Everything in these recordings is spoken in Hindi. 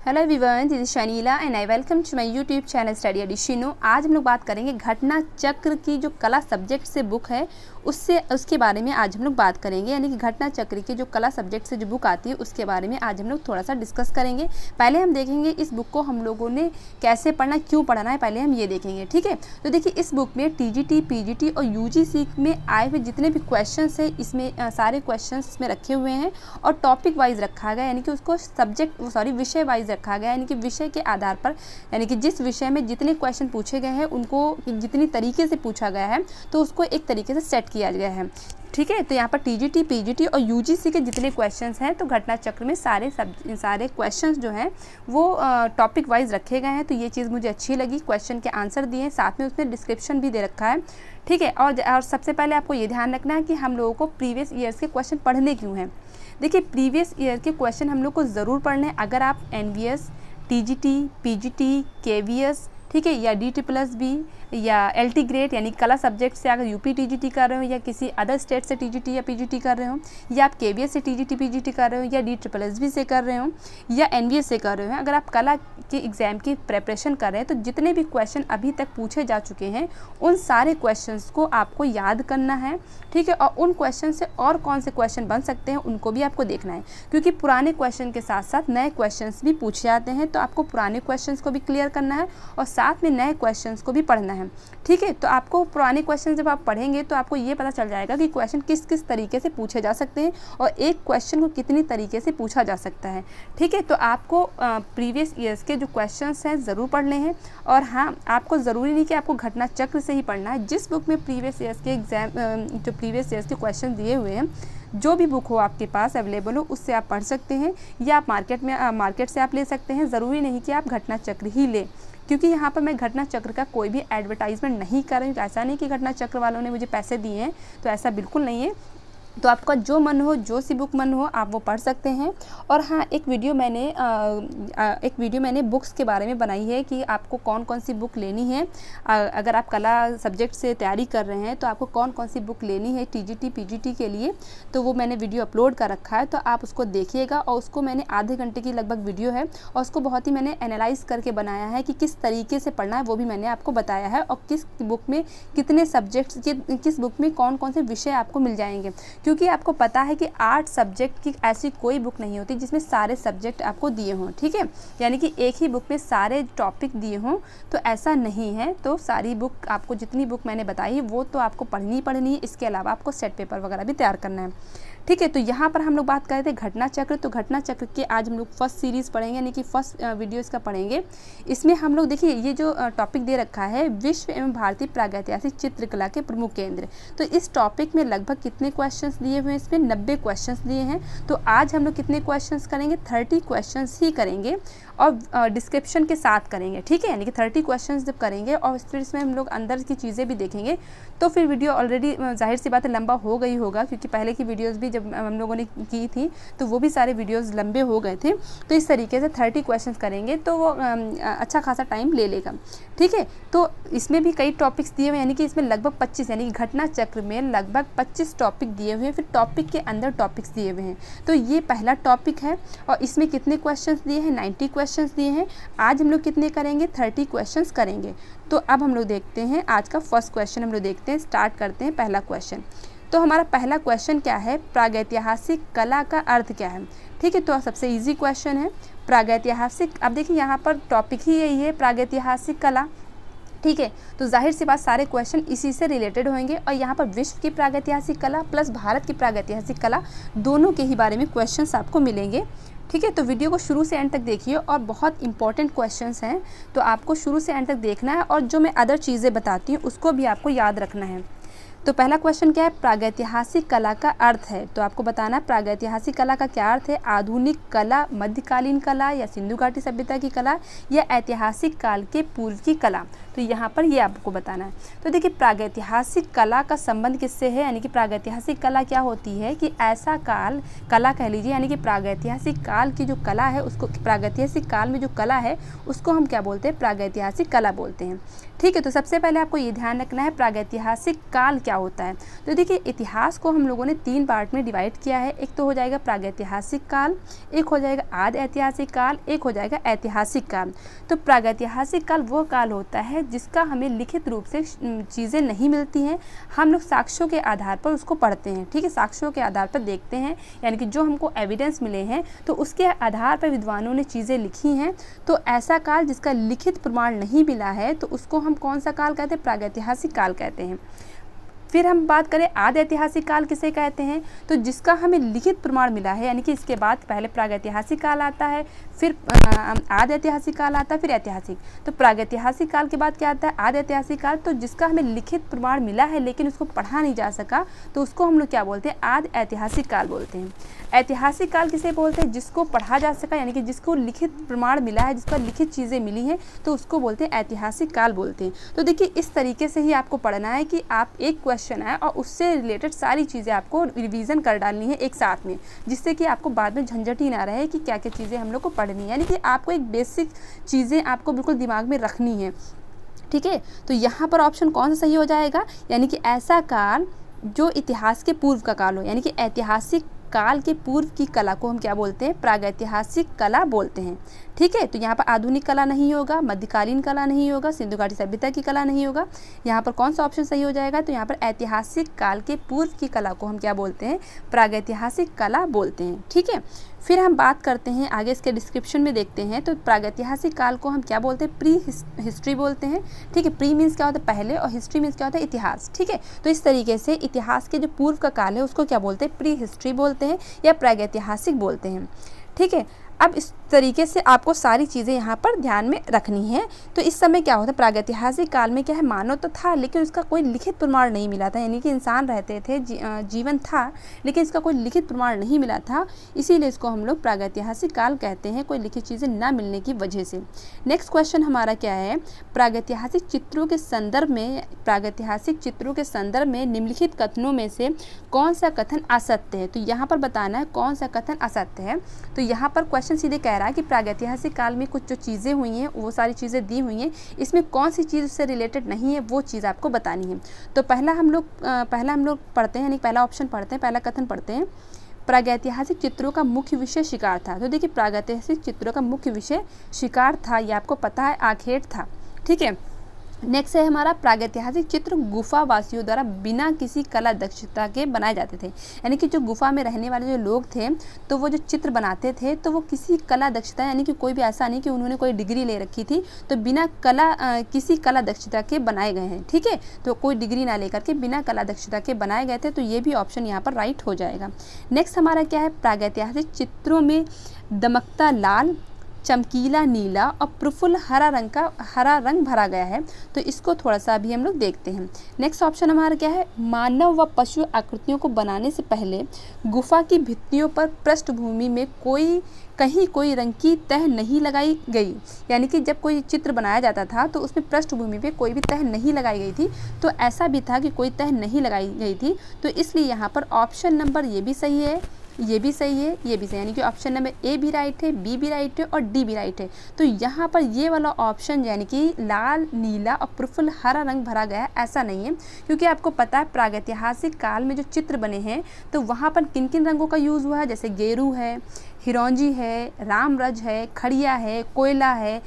Hello everyone, this is Shanila and I welcome to my YouTube channel study एडिशिनो। आज हम लोग बात करेंगे घटना चक्र की जो कला सब्जेक्ट से बुक है उसके बारे में आज हम लोग बात करेंगे। यानी कि घटना चक्र की जो कला सब्जेक्ट से जो बुक आती है उसके बारे में आज हम लोग थोड़ा सा डिस्कस करेंगे। पहले हम देखेंगे इस बुक को हम लोगों ने कैसे पढ़ना, क्यों पढ़ना है, पहले हम ये देखेंगे। ठीक है, तो देखिए इस बुक में टीजीटी, पीजीटी और यूजीसी में आए हुए जितने भी क्वेश्चन है इसमें सारे क्वेश्चन इसमें रखे हुए हैं और टॉपिक वाइज रखा गया, यानी कि उसको विषय वाइज रखा गया। यानी कि विषय के आधार पर, यानी कि जिस विषय में जितने क्वेश्चन पूछे गए हैं उनको जितनी तरीके से पूछा गया है तो उसको एक तरीके से सेट किया गया है। ठीक है, तो यहाँ पर टीजीटी, पीजीटी और यूजीसी के जितने क्वेश्चंस हैं तो घटना चक्र में सारे क्वेश्चंस जो हैं वो टॉपिक वाइज रखे गए हैं। तो ये चीज़ मुझे अच्छी लगी। क्वेश्चन के आंसर दिए हैं, साथ में उसमें डिस्क्रिप्शन भी दे रखा है। ठीक है, और सबसे पहले आपको ये ध्यान रखना है कि हम लोगों को प्रीवियस ईयर्स के क्वेश्चन पढ़ने क्यों हैं। देखिए प्रीवियस ईयर के क्वेश्चन हम लोग को ज़रूर पढ़ने। अगर आप एनवीएस, टीजीटी, पीजीटी, केवीएस, ठीक है, या DSSB या LT ग्रेड यानी कला सब्जेक्ट से अगर यूपी टीजीटी कर रहे हो या किसी अदर स्टेट से टीजीटी या पीजीटी कर रहे हो, या आप केवीएस से टीजीटी पीजीटी कर रहे हो या DSSB से कर रहे हो या एनवीएस से कर रहे हो, अगर आप कला के एग्ज़ाम की प्रेपरेशन कर रहे हैं तो जितने भी क्वेश्चन अभी तक पूछे जा चुके हैं उन सारे क्वेश्चंस को आपको याद करना है। ठीक है, और उन क्वेश्चन से और कौन से क्वेश्चन बन सकते हैं उनको भी आपको देखना है, क्योंकि पुराने क्वेश्चन के साथ साथ नए क्वेश्चंस भी पूछे जाते हैं। तो आपको पुराने क्वेश्चंस को भी क्लियर करना है और साथ में नए क्वेश्चंस को भी पढ़ना है। ठीक है, तो आपको पुराने क्वेश्चन जब आप पढ़ेंगे तो आपको ये पता चल जाएगा कि क्वेश्चन किस किस तरीके से पूछे जा सकते हैं और एक क्वेश्चन को कितनी तरीके से पूछा जा सकता है। ठीक है, तो आपको प्रीवियस ईयर्स के जो क्वेश्चंस हैं ज़रूर पढ़ने हैं। और हाँ, आपको ज़रूरी नहीं कि आपको घटना चक्र से ही पढ़ना है। जिस बुक में प्रीवियस ईयर्स के क्वेश्चन दिए हुए हैं, जो भी बुक हो आपके पास अवेलेबल हो उससे आप पढ़ सकते हैं, या आप मार्केट से आप ले सकते हैं। ज़रूरी नहीं कि आप घटना चक्र ही लें, क्योंकि यहाँ पर मैं घटना चक्र का कोई भी एडवर्टाइजमेंट नहीं कर रही हूँ। ऐसा नहीं कि घटना चक्र वालों ने मुझे पैसे दिए हैं, तो ऐसा बिल्कुल नहीं है। तो आपका जो मन हो, जो सी बुक मन हो, आप वो पढ़ सकते हैं। और हाँ, एक वीडियो मैंने बुक्स के बारे में बनाई है कि आपको कौन कौन सी बुक लेनी है। अगर आप कला सब्जेक्ट से तैयारी कर रहे हैं तो आपको कौन कौन सी बुक लेनी है टीजीटी, पीजीटी के लिए, तो वो मैंने वीडियो अपलोड कर रखा है, तो आप उसको देखिएगा। और उसको मैंने आधे घंटे की लगभग वीडियो है और उसको बहुत ही मैंने एनालाइज करके बनाया है कि किस तरीके से पढ़ना है, वो भी मैंने आपको बताया है। और किस बुक में कितने सब्जेक्ट्स, किस बुक में कौन कौन से विषय आपको मिल जाएंगे, क्योंकि आपको पता है कि 8 सब्जेक्ट की ऐसी कोई बुक नहीं होती जिसमें सारे सब्जेक्ट आपको दिए हों। ठीक है, यानी कि एक ही बुक में सारे टॉपिक दिए हों, तो ऐसा नहीं है। तो सारी बुक, आपको जितनी बुक मैंने बताई वो तो आपको पढ़नी है। इसके अलावा आपको सेट पेपर वगैरह भी तैयार करना है। ठीक है, तो यहाँ पर हम लोग बात कर रहे थे घटना चक्र। तो घटना चक्र के आज हम लोग फर्स्ट सीरीज़ पढ़ेंगे, यानी कि फर्स्ट वीडियो इसका पढ़ेंगे। इसमें हम लोग देखिए ये जो टॉपिक दे रखा है, विश्व एवं भारतीय प्रागैतिहासिक चित्रकला के प्रमुख केंद्र। तो इस टॉपिक में लगभग कितने क्वेश्चंस दिए हुए हैं, इसमें 90 क्वेश्चंस दिए हैं। तो आज हम लोग कितने क्वेश्चंस करेंगे, 30 क्वेश्चंस ही करेंगे और डिस्क्रिप्शन के साथ करेंगे। ठीक है, यानी कि 30 क्वेश्चंस जब करेंगे और फिर इसमें हम लोग अंदर की चीज़ें भी देखेंगे, तो फिर वीडियो ऑलरेडी जाहिर सी बात है लंबा हो गई होगा, क्योंकि पहले की वीडियोज़ भी जब हम लोगों ने की थी तो वो भी सारे वीडियोस लंबे हो गए थे। तो इस तरीके से 30 क्वेश्चंस करेंगे तो वो अच्छा खासा टाइम ले लेगा। ठीक है, तो इसमें भी कई टॉपिक्स दिए हुए, यानी कि इसमें लगभग 25, यानी कि घटना चक्र में लगभग 25 टॉपिक दिए हुए हैं, फिर टॉपिक के अंदर टॉपिक्स दिए हुए हैं। तो ये पहला टॉपिक है और इसमें कितने क्वेश्चंस दिए हैं, 90 क्वेश्चंस दिए हैं। आज हम लोग कितने करेंगे, 30 क्वेश्चंस करेंगे। तो अब हम लोग देखते हैं आज का फर्स्ट क्वेश्चन, हम लोग देखते हैं, स्टार्ट करते हैं पहला क्वेश्चन। तो हमारा पहला क्वेश्चन क्या है, प्रागैतिहासिक कला का अर्थ क्या है। ठीक है, तो सबसे इजी क्वेश्चन है प्रागैतिहासिक। अब देखिए यहाँ पर टॉपिक ही यही है, प्रागैतिहासिक कला। ठीक है, तो जाहिर सी बात सारे क्वेश्चन इसी से रिलेटेड होंगे। और यहाँ पर विश्व की प्रागैतिहासिक कला प्लस भारत की प्रागैतिहासिक कला, दोनों के ही बारे में क्वेश्चंस आपको मिलेंगे। ठीक है, तो वीडियो को शुरू से एंड तक देखिए और बहुत इंपॉर्टेंट क्वेश्चंस हैं, तो आपको शुरू से एंड तक देखना है। और जो मैं अदर चीज़ें बताती हूँ उसको भी आपको याद रखना है। तो पहला क्वेश्चन क्या है, प्रागैतिहासिक कला का अर्थ है। तो आपको बताना प्रागैतिहासिक कला का क्या अर्थ है, आधुनिक कला, मध्यकालीन कला या सिंधु घाटी सभ्यता की कला या ऐतिहासिक काल के पूर्व की कला। तो यहाँ पर ये आपको बताना है। तो देखिए प्रागैतिहासिक कला का संबंध किससे है, यानी कि प्रागैतिहासिक कला क्या होती है कि ऐसा काल, कला कह लीजिए, यानी कि प्रागैतिहासिक काल की जो कला है उसको, प्रागैतिहासिक काल में जो कला है उसको हम क्या बोलते हैं, प्रागैतिहासिक कला बोलते हैं। ठीक है। तो सबसे पहले आपको ये ध्यान रखना है प्रागैतिहासिक काल क्या होता है। तो देखिए इतिहास को हम लोगों ने 3 पार्ट में डिवाइड किया है। एक तो हो जाएगा प्रागैतिहासिक काल, एक हो जाएगा आदि ऐतिहासिक काल, एक हो जाएगा ऐतिहासिक काल। तो प्रागैतिहासिक काल वो काल होता है जिसका हमें लिखित रूप से चीज़ें नहीं मिलती हैं, हम लोग साक्ष्यों के आधार पर उसको पढ़ते हैं। ठीक है, साक्ष्यों के आधार पर देखते हैं, यानी कि जो हमको एविडेंस मिले हैं तो उसके आधार पर विद्वानों ने चीज़ें लिखी हैं। तो ऐसा काल जिसका लिखित प्रमाण नहीं मिला है तो उसको हम कौन सा काल कहते हैं? प्रागैतिहासिक काल कहते हैं। फिर हम बात करें आदि ऐतिहासिक काल किसे कहते हैं? तो जिसका हमें लिखित प्रमाण मिला है, यानी कि इसके बाद पहले प्रागैतिहासिक काल आता है, फिर आदि ऐतिहासिक काल आता है, फिर ऐतिहासिक। तो प्रागैतिहासिक काल के बाद क्या आता है? आदि ऐतिहासिक काल। तो जिसका हमें लिखित प्रमाण मिला है लेकिन उसको पढ़ा नहीं जा सका तो उसको हम लोग क्या बोलते हैं? आदि ऐतिहासिक काल बोलते हैं। ऐतिहासिक काल किसे बोलते हैं? जिसको पढ़ा जा सका, यानी कि जिसको लिखित प्रमाण मिला है, जिसका लिखित चीज़ें मिली हैं, तो उसको बोलते हैं ऐतिहासिक काल बोलते हैं। तो देखिए इस तरीके से ही आपको पढ़ना है कि आप एक क्वेश्चन है और उससे रिलेटेड सारी चीज़ें आपको रिवीजन कर डालनी है एक साथ में, जिससे कि आपको बाद में झंझट ही ना रहे कि क्या क्या चीज़ें हम लोग को पढ़नी है। यानी कि आपको एक बेसिक चीज़ें आपको बिल्कुल दिमाग में रखनी है। ठीक है, तो यहाँ पर ऑप्शन कौन सा सही हो जाएगा? यानी कि ऐसा काल जो इतिहास के पूर्व का काल हो, यानी कि ऐतिहासिक काल के पूर्व की कला को हम क्या बोलते हैं? प्रागैतिहासिक कला बोलते हैं। ठीक है, तो यहाँ पर आधुनिक कला नहीं होगा, मध्यकालीन कला नहीं होगा, सिंधु घाटी सभ्यता की कला नहीं होगा। यहाँ पर कौन सा ऑप्शन सही हो जाएगा? तो यहाँ पर ऐतिहासिक काल के पूर्व की कला को हम क्या बोलते हैं? प्रागैतिहासिक कला बोलते हैं। ठीक है, फिर हम बात करते हैं आगे, इसके डिस्क्रिप्शन में देखते हैं। तो प्रागैतिहासिक काल को हम क्या बोलते हैं? प्री हिस्ट्री बोलते हैं। ठीक है, प्री मीन्स क्या होता है? पहले, और हिस्ट्री मीन्स क्या होता है? इतिहास। ठीक है, तो इस तरीके से इतिहास के जो पूर्व का काल है उसको क्या बोलते हैं? प्री हिस्ट्री बोलते हैं या प्रागैतिहासिक बोलते हैं। ठीक है, अब इस तरीके से आपको सारी चीज़ें यहाँ पर ध्यान में रखनी है। तो इस समय क्या होता है? प्रागैतिहासिक काल में क्या है? मानव तो था लेकिन उसका कोई लिखित प्रमाण नहीं मिला था, यानी कि इंसान रहते थे, जीवन था लेकिन इसका कोई लिखित प्रमाण नहीं मिला था, इसीलिए इसको हम लोग प्रागैतिहासिक काल कहते हैं, कोई लिखित चीज़ें ना मिलने की वजह से। नेक्स्ट क्वेश्चन हमारा क्या है? प्रागैतिहासिक चित्रों के संदर्भ में निम्नलिखित कथनों में से कौन सा कथन असत्य है? तो यहाँ पर बताना है कौन सा कथन असत्य है। तो यहाँ पर क्वेश्चन सीधे कह रहा है कि प्रागैतिहासिक काल में कुछ जो चीज़ें हुई हैं, वो सारी चीज़ें दी हुई हैं, इसमें कौन सी चीज़ उससे रिलेटेड नहीं है, वो चीज़ आपको बतानी है। तो पहला हम लोग पढ़ते हैं, यानी पहला ऑप्शन पढ़ते हैं, पहला कथन पढ़ते हैं। प्रागैतिहासिक चित्रों का मुख्य विषय शिकार था। तो देखिए प्रागैतिहासिक चित्रों का मुख्य विषय शिकार था, ये आपको पता है, आखेट था। ठीक है, नेक्स्ट है हमारा प्रागैतिहासिक चित्र गुफा वासियों द्वारा बिना किसी कला दक्षता के बनाए जाते थे। यानी कि जो गुफा में रहने वाले जो लोग थे तो वो जो चित्र बनाते थे तो वो किसी कला दक्षता, यानी कि कोई भी ऐसा नहीं कि उन्होंने कोई डिग्री ले रखी थी, तो बिना किसी कला दक्षता के बनाए गए हैं। ठीक है, तो कोई डिग्री ना लेकर के बिना कला दक्षता के बनाए गए थे, तो ये भी ऑप्शन यहाँ पर राइट हो जाएगा। नेक्स्ट हमारा क्या है? प्रागैतिहासिक चित्रों में दमकता लाल, चमकीला नीला और प्रफुल्ल हरा रंग भरा गया है। तो इसको थोड़ा सा अभी हम लोग देखते हैं। नेक्स्ट ऑप्शन हमारा क्या है? मानव व पशु आकृतियों को बनाने से पहले गुफा की भित्तियों पर पृष्ठभूमि में कहीं कोई रंग की तह नहीं लगाई गई। यानी कि जब कोई चित्र बनाया जाता था तो उसमें पृष्ठभूमि पे कोई भी तह नहीं लगाई गई थी। तो ऐसा भी था कि कोई तह नहीं लगाई गई थी, तो इसलिए यहाँ पर ऑप्शन नंबर ये भी सही है, ये भी सही है, ये भी सही, यानी कि ऑप्शन नंबर ए भी राइट है, बी भी राइट है और डी भी राइट है। तो यहाँ पर ये वाला ऑप्शन यानी कि लाल, नीला और प्रफुल्ल हरा रंग भरा गया है, ऐसा नहीं है, क्योंकि आपको पता है प्रागैतिहासिक काल में जो चित्र बने हैं तो वहाँ पर किन किन रंगों का यूज़ हुआ है? जैसे गेरू है, हिरौंजी है, रामरज है, खड़िया है, कोयला है,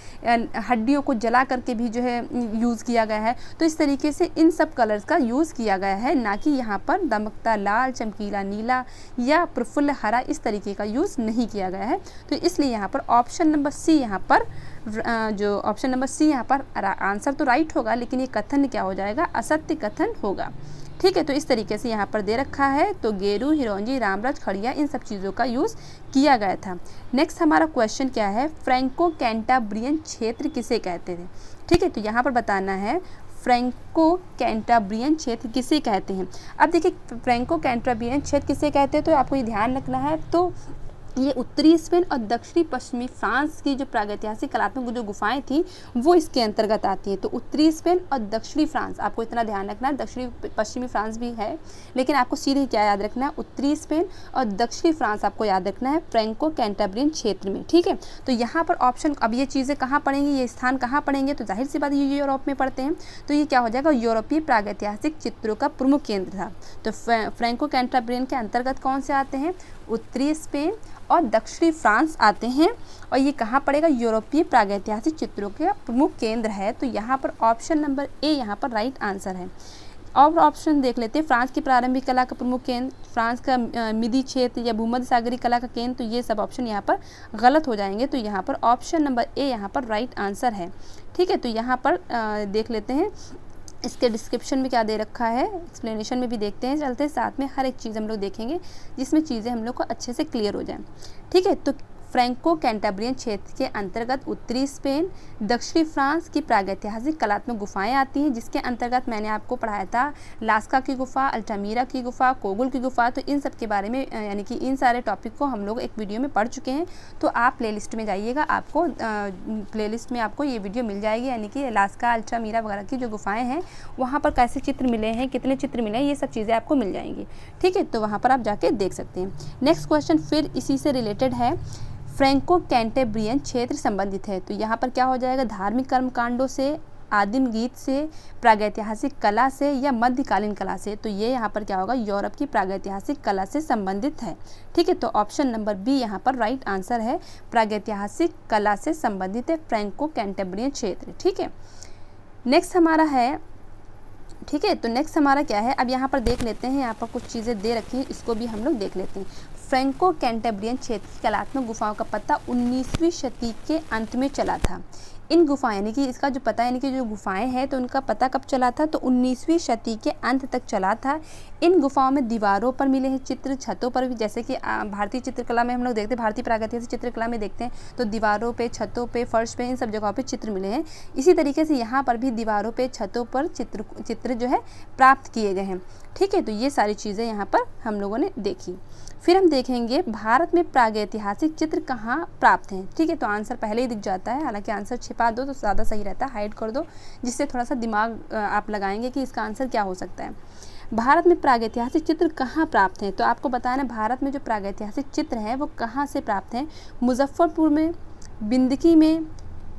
हड्डियों को जला करके भी जो है यूज़ किया गया है। तो इस तरीके से इन सब कलर्स का यूज़ किया गया है, ना कि यहाँ पर दमकता लाल, चमकीला नीला या प्रफुल्ल हरा इस तरीके का यूज़ नहीं किया गया है। तो इसलिए यहाँ पर ऑप्शन नंबर सी यहाँ पर आंसर तो राइट होगा, लेकिन ये कथन क्या हो जाएगा? असत्य कथन होगा। ठीक है, तो इस तरीके से यहाँ पर दे रखा है। तो गेरू, हिरौंजी, रामरज, खड़िया इन सब चीज़ों का यूज़ किया गया था। नेक्स्ट हमारा क्वेश्चन क्या है? फ्रैंको कैंटाब्रियन क्षेत्र किसे कहते थे? ठीक है, तो यहाँ पर बताना है फ्रैंको कैंटाब्रियन क्षेत्र किसे कहते हैं। अब देखिए फ्रैंको कैंटाब्रियन क्षेत्र किसे कहते हैं, तो आपको ये ध्यान रखना है। तो ये उत्तरी स्पेन और दक्षिणी पश्चिमी फ्रांस की जो प्रागैतिहासिक कलात्मक जो गुफाएं थी वो इसके अंतर्गत आती हैं। तो उत्तरी स्पेन और दक्षिणी फ्रांस, आपको इतना ध्यान रखना है, दक्षिणी पश्चिमी फ्रांस भी है, लेकिन आपको सीधे क्या याद रखना है, उत्तरी स्पेन और दक्षिणी फ्रांस आपको याद रखना है फ्रैंको कैंटेब्रियन क्षेत्र में। ठीक है, तो यहाँ पर ऑप्शन, अब ये चीज़ें कहाँ पढ़ेंगी, ये स्थान कहाँ पढ़ेंगे, तो जाहिर सी बात ये यूरोप में पढ़ते हैं, तो ये क्या हो जाएगा, यूरोपीय प्रागैतिहासिक चित्रों का प्रमुख केंद्र था। तो फ्रैंको कैंटेब्रियन के अंतर्गत कौन से आते हैं, उत्तरी स्पेन और दक्षिणी फ्रांस आते हैं, और ये कहाँ पड़ेगा, यूरोपीय प्रागैतिहासिक चित्रों के प्रमुख केंद्र है। तो यहाँ पर ऑप्शन नंबर ए यहाँ पर राइट आंसर है। और ऑप्शन देख लेते हैं, फ्रांस की प्रारंभिक कला का प्रमुख केंद्र, फ्रांस का मिडी क्षेत्र या भूमध्य सागरीय कला का केंद्र, तो ये सब ऑप्शन यहाँ पर गलत हो जाएंगे। तो यहाँ पर ऑप्शन नंबर ए यहाँ पर राइट आंसर है। ठीक है, तो यहाँ पर देख लेते हैं, इसके डिस्क्रिप्शन में क्या दे रखा है, एक्सप्लेनेशन में भी देखते हैं, चलते हैं साथ में, हर एक चीज़ हम लोग देखेंगे जिसमें चीज़ें हम लोग को अच्छे से क्लियर हो जाएं। ठीक है, तो फ्रैंको कैंटेब्रियन क्षेत्र के अंतर्गत उत्तरी स्पेन, दक्षिणी फ्रांस की प्रागैतिहासिक कलात्मक गुफाएं आती हैं, जिसके अंतर्गत मैंने आपको पढ़ाया था लास्का की गुफा, अल्टामीरा की गुफा, कोगुल की गुफा। तो इन सब के बारे में यानी कि इन सारे टॉपिक को हम लोग एक वीडियो में पढ़ चुके हैं। तो आप प्लेलिस्ट में जाइएगा, आपको प्लेलिस्ट में आपको ये वीडियो मिल जाएगी, यानी कि लास्का, अल्टामीरा वगैरह की जो गुफाएँ हैं वहाँ पर कैसे चित्र मिले हैं, कितने चित्र मिले हैं, ये सब चीज़ें आपको मिल जाएंगी। ठीक है, तो वहाँ पर आप जाके देख सकते हैं। नेक्स्ट क्वेश्चन फिर इसी से रिलेटेड है, फ्रैंको कैंटेब्रियन क्षेत्र संबंधित है। तो यहाँ पर क्या हो जाएगा, धार्मिक कर्मकांडों से, आदिम गीत से, प्रागैतिहासिक कला से या मध्यकालीन कला से। तो ये यहाँ पर क्या होगा, यूरोप की प्रागैतिहासिक कला से संबंधित है। ठीक है, तो ऑप्शन नंबर बी यहाँ पर राइट आंसर है, प्रागैतिहासिक कला से संबंधित है फ्रैंको कैंटेब्रियन क्षेत्र। ठीक है, नेक्स्ट हमारा है, ठीक है, तो नेक्स्ट हमारा क्या है, अब यहाँ पर देख लेते हैं, यहाँ पर कुछ चीज़ें दे रखी हैं, इसको भी हम लोग देख लेते हैं। फ्रैंको कैंटेब्रियन क्षेत्र की कलात्मक गुफाओं का पता 19वीं शती के अंत में चला था। इन गुफाएं, यानी कि इसका जो पता, यानी कि जो गुफाएं हैं, तो उनका पता कब चला था, तो 19वीं शती के अंत तक चला था। इन गुफाओं में दीवारों पर मिले हैं चित्र, छतों पर भी, जैसे कि भारतीय चित्रकला में हम लोग देखते हैं, भारतीय प्रागैतिहासिक चित्रकला में देखते हैं तो दीवारों पे, छतों पे, फर्श पे, इन सब जगहों पे चित्र मिले हैं। इसी तरीके से यहाँ पर भी दीवारों पे, छतों पर चित्र जो है प्राप्त किए गए हैं। ठीक है, तो ये सारी चीज़ें यहाँ पर हम लोगों ने देखी। फिर हम देखेंगे भारत में प्रागैतिहासिक चित्र कहाँ प्राप्त हैं। ठीक है, तो आंसर पहले ही दिख जाता है, हालांकि आंसर छिपा दो तो ज़्यादा सही रहता है, हाइड कर दो, जिससे थोड़ा सा दिमाग आप लगाएंगे कि इसका आंसर क्या हो सकता है। भारत में प्रागैतिहासिक चित्र कहाँ प्राप्त हैं, तो आपको बताना, भारत में जो प्रागैतिहासिक चित्र हैं वो कहाँ से प्राप्त हैं, मुजफ्फरपुर में, बिंदकी में,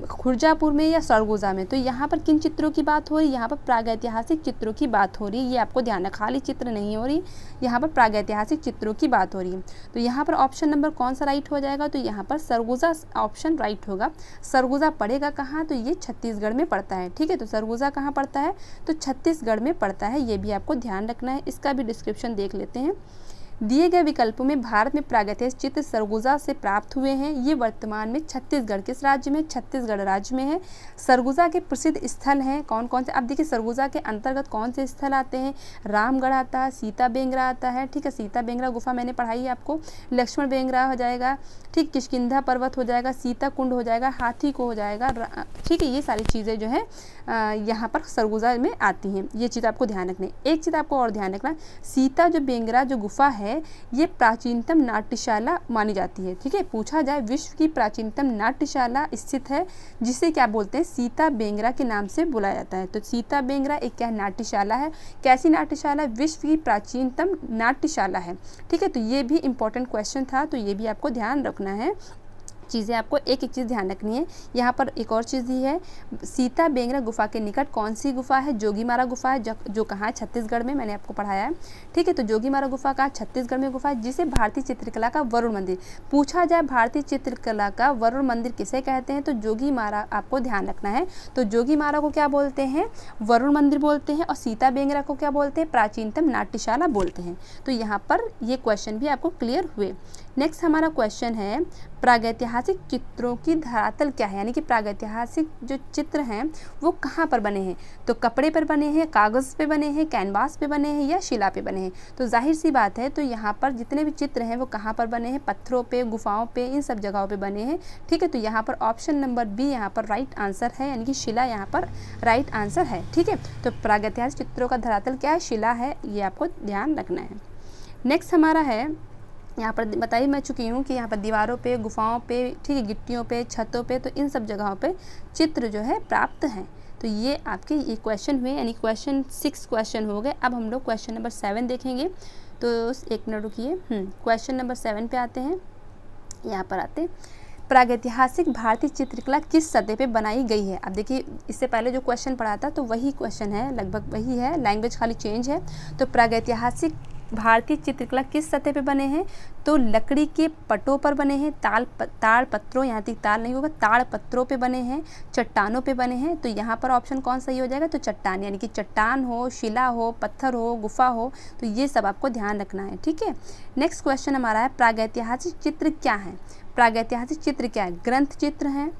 खुर्जापुर में या सरगोजा में। तो यहाँ पर किन चित्रों की बात हो रही है, यहाँ पर प्रागैतिहासिक चित्रों की बात हो रही है, ये आपको ध्यान रखना, खाली चित्र नहीं हो रही, यहाँ पर प्रागैतिहासिक चित्रों की बात हो रही है। तो यहाँ पर ऑप्शन नंबर कौन सा राइट हो जाएगा, तो यहाँ पर सरगोजा ऑप्शन राइट होगा। सरगोजा पड़ेगा कहाँ, तो ये छत्तीसगढ़ में पड़ता है। ठीक है, तो सरगोजा कहाँ पड़ता है, तो छत्तीसगढ़ में पड़ता है, ये भी आपको ध्यान रखना है। इसका भी डिस्क्रिप्शन देख लेते हैं। दिए गए विकल्पों में भारत में प्रागैतिहासिक चित्र सरगुजा से प्राप्त हुए हैं। ये वर्तमान में छत्तीसगढ़ किस राज्य में, छत्तीसगढ़ राज्य में है। सरगुजा के प्रसिद्ध स्थल हैं कौन कौन से, अब देखिए सरगुजा के अंतर्गत कौन से स्थल आते हैं, रामगढ़ आता है, सीता बेंगरा आता है। ठीक है, सीता बेंगरा गुफा मैंने पढ़ाई है आपको, लक्ष्मण बेंगरा हो जाएगा, ठीक, किष्किंधा पर्वत हो जाएगा, सीता कुंड हो जाएगा, हाथी को हो जाएगा। ठीक है, ये सारी चीज़ें जो है यहाँ पर सरगुजा में आती हैं। ये चीज़ आपको ध्यान रखनी है। एक चीज़ आपको और ध्यान रखना, सीता जो बेंगरा जो गुफा है ये प्राचीनतम नाट्यशाला मानी जाती है। ठीक है, पूछा जाए विश्व की प्राचीनतम नाट्यशाला स्थित है, जिसे क्या बोलते हैं, सीता बेंगरा के नाम से बुलाया जाता है। तो सीता बेंगरा एक क्या नाट्यशाला है, कैसी नाट्यशाला, विश्व की प्राचीनतम नाट्यशाला है। ठीक है, तो ये भी इंपॉर्टेंट क्वेश्चन था, तो ये भी आपको ध्यान रखना है। चीज़ें आपको एक एक चीज़ ध्यान रखनी है। यहाँ पर एक और चीज़ दी है, सीता बेंगरा गुफा के निकट कौन सी गुफा है, जोगीमारा गुफा है, जो कहाँ है, छत्तीसगढ़ में, मैंने आपको पढ़ाया है। ठीक है, तो जोगीमारा गुफा कहाँ, छत्तीसगढ़ में गुफा है, जिसे भारतीय चित्रकला का वरुण मंदिर, पूछा जाए भारतीय चित्रकला का वरुण मंदिर किसे कहते हैं, तो जोगीमारा आपको ध्यान रखना है। तो जोगीमारा को क्या बोलते हैं, वरुण मंदिर बोलते हैं, और सीता बेंगरा को क्या बोलते हैं, प्राचीनतम नाट्यशाला बोलते हैं। तो यहाँ पर ये क्वेश्चन भी आपको क्लियर हुए। नेक्स्ट हमारा क्वेश्चन है, प्रागैतिहासिक चित्रों की धरातल क्या है, यानी कि प्रागैतिहासिक जो चित्र हैं वो कहाँ पर बने हैं, तो कपड़े पर बने हैं, कागज़ पे बने हैं, कैनवास पे बने हैं या शिला पे बने हैं। तो जाहिर सी बात है, तो यहाँ पर जितने भी चित्र हैं वो कहाँ पर बने हैं, पत्थरों पे, गुफाओं पे, इन सब जगहों पे बने हैं। ठीक है, तो यहाँ पर ऑप्शन नंबर बी यहाँ पर राइट आंसर है, यानी कि शिला यहाँ पर राइट आंसर है। ठीक है, तो प्रागैतिहासिक चित्रों का धरातल क्या है, शिला है, ये आपको ध्यान रखना है। नेक्स्ट हमारा है यहाँ पर बताई मैं चुकी हूँ कि यहाँ पर दीवारों पे, गुफाओं पे, ठीक है, गिट्टियों पे, छतों पे, तो इन सब जगहों पे चित्र जो है प्राप्त हैं। तो ये आपके ये क्वेश्चन हुए, यानी क्वेश्चन 6 क्वेश्चन हो गए। अब हम लोग क्वेश्चन नंबर 7 देखेंगे। तो 1 मिनट रुकिए, क्वेश्चन नंबर 7 पे आते हैं। यहाँ पर आते हैं, प्रागैतिहासिक भारतीय चित्रकला किस सतह पे बनाई गई है। अब देखिए, इससे पहले जो क्वेश्चन पढ़ा था तो वही क्वेश्चन है, लगभग वही है, लैंग्वेज खाली चेंज है। तो प्रागैतिहासिक भारतीय चित्रकला किस सतह पे बने हैं, तो लकड़ी के पटों पर बने हैं, ताड़ पत्रों, यहाँ तक ताल नहीं होगा, ताड़ पत्रों पे बने हैं, चट्टानों पे बने हैं। तो यहाँ पर ऑप्शन कौन सही हो जाएगा, तो चट्टान, यानी कि चट्टान हो, शिला हो, पत्थर हो, गुफा हो, तो ये सब आपको ध्यान रखना है, ठीक है। नेक्स्ट क्वेश्चन हमारा है, प्रागैतिहासिक चित्र क्या है। प्रागैतिहासिक चित्र क्या है, ग्रंथ चित्र हैं,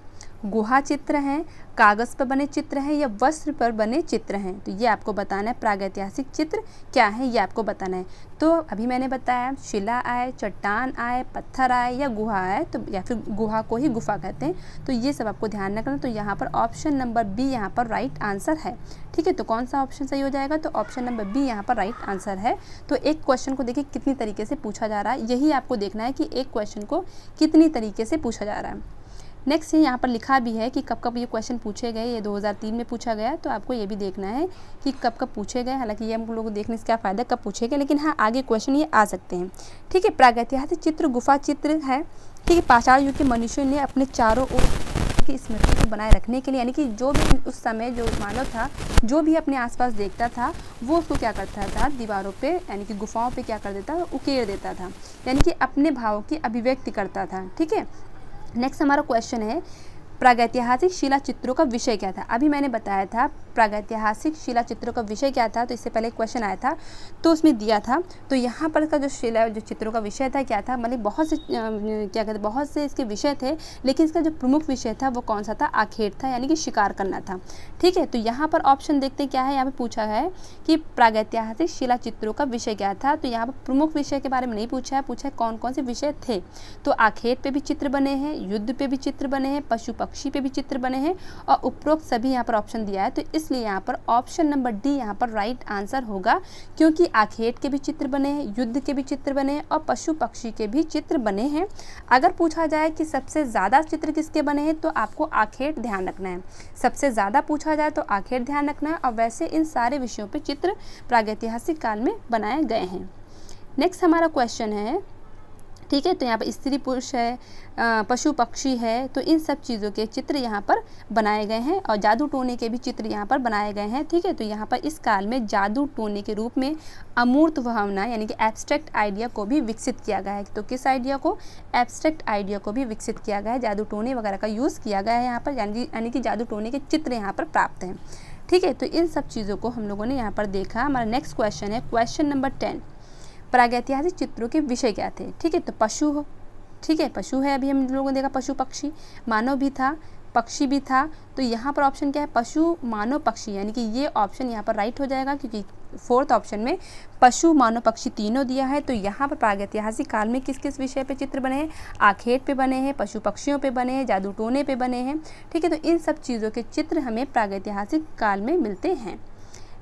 गुहा चित्र हैं, कागज़ पर बने चित्र हैं, या वस्त्र पर बने चित्र हैं। तो ये आपको बताना है प्रागैतिहासिक चित्र क्या है, ये आपको बताना है। तो अभी मैंने बताया शिला आए, चट्टान आए, पत्थर आए, या गुहा आए, तो या फिर गुहा को ही गुफा कहते हैं। तो ये सब आपको ध्यान रखना। तो यहाँ पर ऑप्शन नंबर बी यहाँ पर राइट आंसर है, ठीक है। तो कौन सा ऑप्शन सही हो जाएगा, तो ऑप्शन नंबर बी यहाँ पर राइट आंसर है। तो एक क्वेश्चन को देखिए कितनी तरीके से पूछा जा रहा है, यही आपको देखना है कि एक क्वेश्चन को कितनी तरीके से पूछा जा रहा है। नेक्स्ट यहाँ पर लिखा भी है कि कब कब ये क्वेश्चन पूछे गए। ये 2003 में पूछा गया, तो आपको ये भी देखना है कि कब कब पूछे गए। हालांकि ये हम लोग को देखने से क्या फ़ायदा, कब पूछे गए, लेकिन हाँ आगे क्वेश्चन ये आ सकते हैं, ठीक है। प्रागैतिहासिक चित्र गुफा चित्र है, ठीक है। पाषाण युग के मनुष्यों ने अपने चारों ओर की स्मृति को बनाए रखने के लिए, यानी कि जो भी उस समय जो मानव था, जो भी अपने आसपास देखता था, वो उसको क्या करता था, दीवारों पे यानी कि गुफाओं पे क्या कर देता, उकेर देता था, यानी कि अपने भावों की अभिव्यक्ति करता था, ठीक है। नेक्स्ट हमारा क्वेश्चन है, प्रागैतिहासिक शिला चित्रों का विषय क्या था। अभी मैंने बताया था प्रागैतिहासिक शिला चित्रों का विषय क्या था, तो इससे पहले क्वेश्चन आया था तो उसमें दिया था। तो यहाँ पर का जो चित्रों का विषय था क्या था, मतलब बहुत से क्या कहते, बहुत से इसके विषय थे, लेकिन इसका जो प्रमुख विषय था वो कौन सा था, आखेट था, यानी कि शिकार करना था, ठीक है। तो यहाँ पर ऑप्शन देखते क्या है, यहाँ पर पूछा है कि प्रागैतिहासिक शिला चित्रों का विषय क्या था। तो यहाँ पर प्रमुख विषय के बारे में नहीं पूछा है, पूछा है कौन कौन से विषय थे। तो आखेट पे भी चित्र बने हैं, युद्ध पे भी चित्र बने हैं, पशु पक्षी पे भी चित्र बने हैं, और उपरोक्त सभी यहाँ पर ऑप्शन दिया है। तो इसलिए यहाँ पर ऑप्शन नंबर डी यहाँ पर राइट आंसर होगा, क्योंकि आखेट के भी चित्र बने हैं, युद्ध के भी चित्र बने हैं, और पशु पक्षी के भी चित्र बने हैं। अगर पूछा जाए कि सबसे ज़्यादा चित्र किसके बने हैं, तो आपको आखेट ध्यान रखना है। सबसे ज़्यादा पूछा जाए तो आखेट ध्यान रखना है, और वैसे इन सारे विषयों पर चित्र प्रागैतिहासिक काल में बनाए गए हैं। नेक्स्ट हमारा क्वेश्चन है, ठीक है। तो यहाँ पर स्त्री पुरुष है, पशु पक्षी है, तो इन सब चीज़ों के चित्र यहाँ पर बनाए गए हैं, और जादू टोने के भी चित्र यहाँ पर बनाए गए हैं, ठीक है। तो यहाँ पर इस काल में जादू टोने के रूप में अमूर्त भावना यानी कि एब्स्ट्रैक्ट आइडिया को भी विकसित किया गया है। तो किस आइडिया को, एब्स्ट्रैक्ट आइडिया को भी विकसित किया गया है, जादू टोने वगैरह का यूज़ किया गया है यहाँ पर, यानी कि जादू टोने के चित्र यहाँ पर प्राप्त हैं, ठीक है। तो इन सब चीज़ों को हम लोगों ने यहाँ पर देखा। हमारा नेक्स्ट क्वेश्चन है, क्वेश्चन नंबर 10, प्रागैतिहासिक चित्रों के विषय क्या थे, ठीक है। तो पशु हो, ठीक है, पशु है, अभी हम लोगों ने देखा पशु पक्षी, मानव भी था, पक्षी भी था। तो यहाँ पर ऑप्शन क्या है, पशु मानव पक्षी, यानी कि ये ऑप्शन यहाँ पर राइट हो जाएगा, क्योंकि फोर्थ ऑप्शन में पशु मानव पक्षी तीनों दिया है। तो यहाँ पर प्रागैतिहासिक काल में किस किस विषय पे चित्र बने हैं, आखेट पे बने हैं, पशु पक्षियों पे बने हैं, जादू टोने पे बने हैं, ठीक है। तो इन सब चीज़ों के चित्र हमें प्रागैतिहासिक काल में मिलते हैं।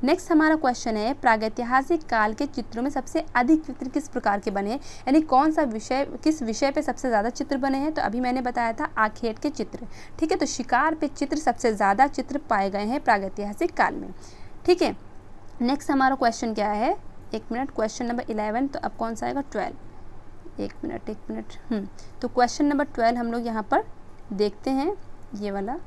नेक्स्ट हमारा क्वेश्चन है, प्रागैतिहासिक काल के चित्रों में सबसे अधिक चित्र किस प्रकार के बने हैं, यानी कौन सा विषय, किस विषय पे सबसे ज़्यादा चित्र बने हैं। तो अभी मैंने बताया था आखेट के चित्र, ठीक है। तो शिकार पे चित्र सबसे ज़्यादा चित्र पाए गए हैं प्रागैतिहासिक काल में, ठीक है। नेक्स्ट हमारा क्वेश्चन क्या है, 1 मिनट, क्वेश्चन नंबर 11। तो अब कौन सा आएगा, 12, 1 मिनट। तो क्वेश्चन नंबर 12 हम लोग यहाँ पर देखते हैं, ये वाला,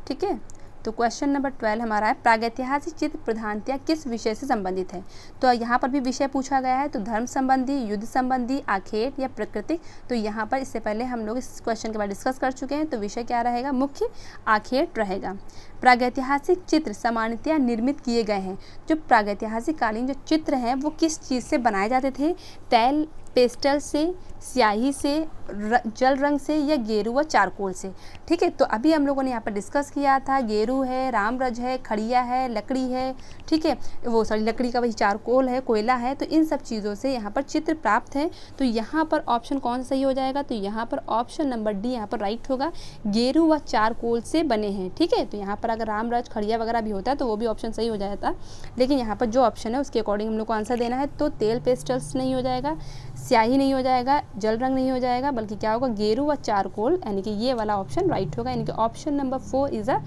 ठीक है। तो क्वेश्चन नंबर 12 हमारा है, प्रागैतिहासिक चित्र प्रधानतया किस विषय से संबंधित है। तो यहाँ पर भी विषय पूछा गया है, तो धर्म संबंधी, युद्ध संबंधी, आखेट या प्राकृतिक। तो यहाँ पर इससे पहले हम लोग इस क्वेश्चन के बाद डिस्कस कर चुके हैं। तो विषय क्या रहेगा, मुख्य आखेट रहेगा। प्रागैतिहासिक चित्र सामान्यतया निर्मित किए गए हैं। जो प्रागैतिहासिक कालीन जो चित्र हैं वो किस चीज़ से बनाए जाते थे, तेल, पेस्टल से, स्याही से, जल रंग से, या गेरू व चारकोल से, ठीक है। तो अभी हम लोगों ने यहाँ पर डिस्कस किया था, गेरू है, रामरज है, खड़िया है, लकड़ी है, ठीक है, वो सॉरी लकड़ी का वही चारकोल है, कोयला है। तो इन सब चीज़ों से यहाँ पर चित्र प्राप्त है। तो यहाँ पर ऑप्शन कौन सही हो जाएगा, तो यहाँ पर ऑप्शन नंबर डी यहाँ पर राइट होगा, गेरू व चारकोल से बने हैं, ठीक है। तो यहाँ पर पर अगर रामराज खड़िया वगैरह भी होता है तो वो भी ऑप्शन सही हो जाता, लेकिन यहाँ पर जो ऑप्शन है उसके अकॉर्डिंग हम लोग को आंसर देना है। तो तेल पेस्टल्स नहीं हो जाएगा, स्याही नहीं हो जाएगा, जल रंग नहीं हो जाएगा, बल्कि क्या होगा, गेरू व चारकोल, यानी कि ये वाला ऑप्शन राइट होगा, यानी कि option number 4 is a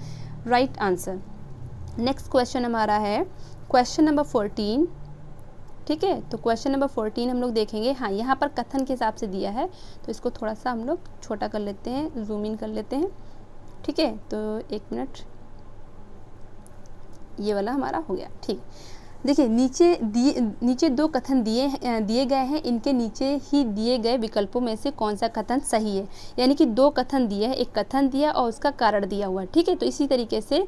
right answer. Next question हमारा है क्वेश्चन नंबर 14। ठीक है, तो क्वेश्चन नंबर 14 हम लोग देखेंगे। हाँ, यहाँ पर कथन के हिसाब से दिया है, तो इसको थोड़ा सा हम लोग छोटा कर लेते हैं, जूम इन कर लेते हैं। ठीक है, तो एक मिनट, ये वाला हमारा हो गया। ठीक, देखिए नीचे दो कथन दिए गए हैं, इनके नीचे ही दिए गए विकल्पों में से कौन सा कथन सही है। यानी कि दो कथन दिए हैं, एक कथन दिया और उसका कारण दिया हुआ है। ठीक है, तो इसी तरीके से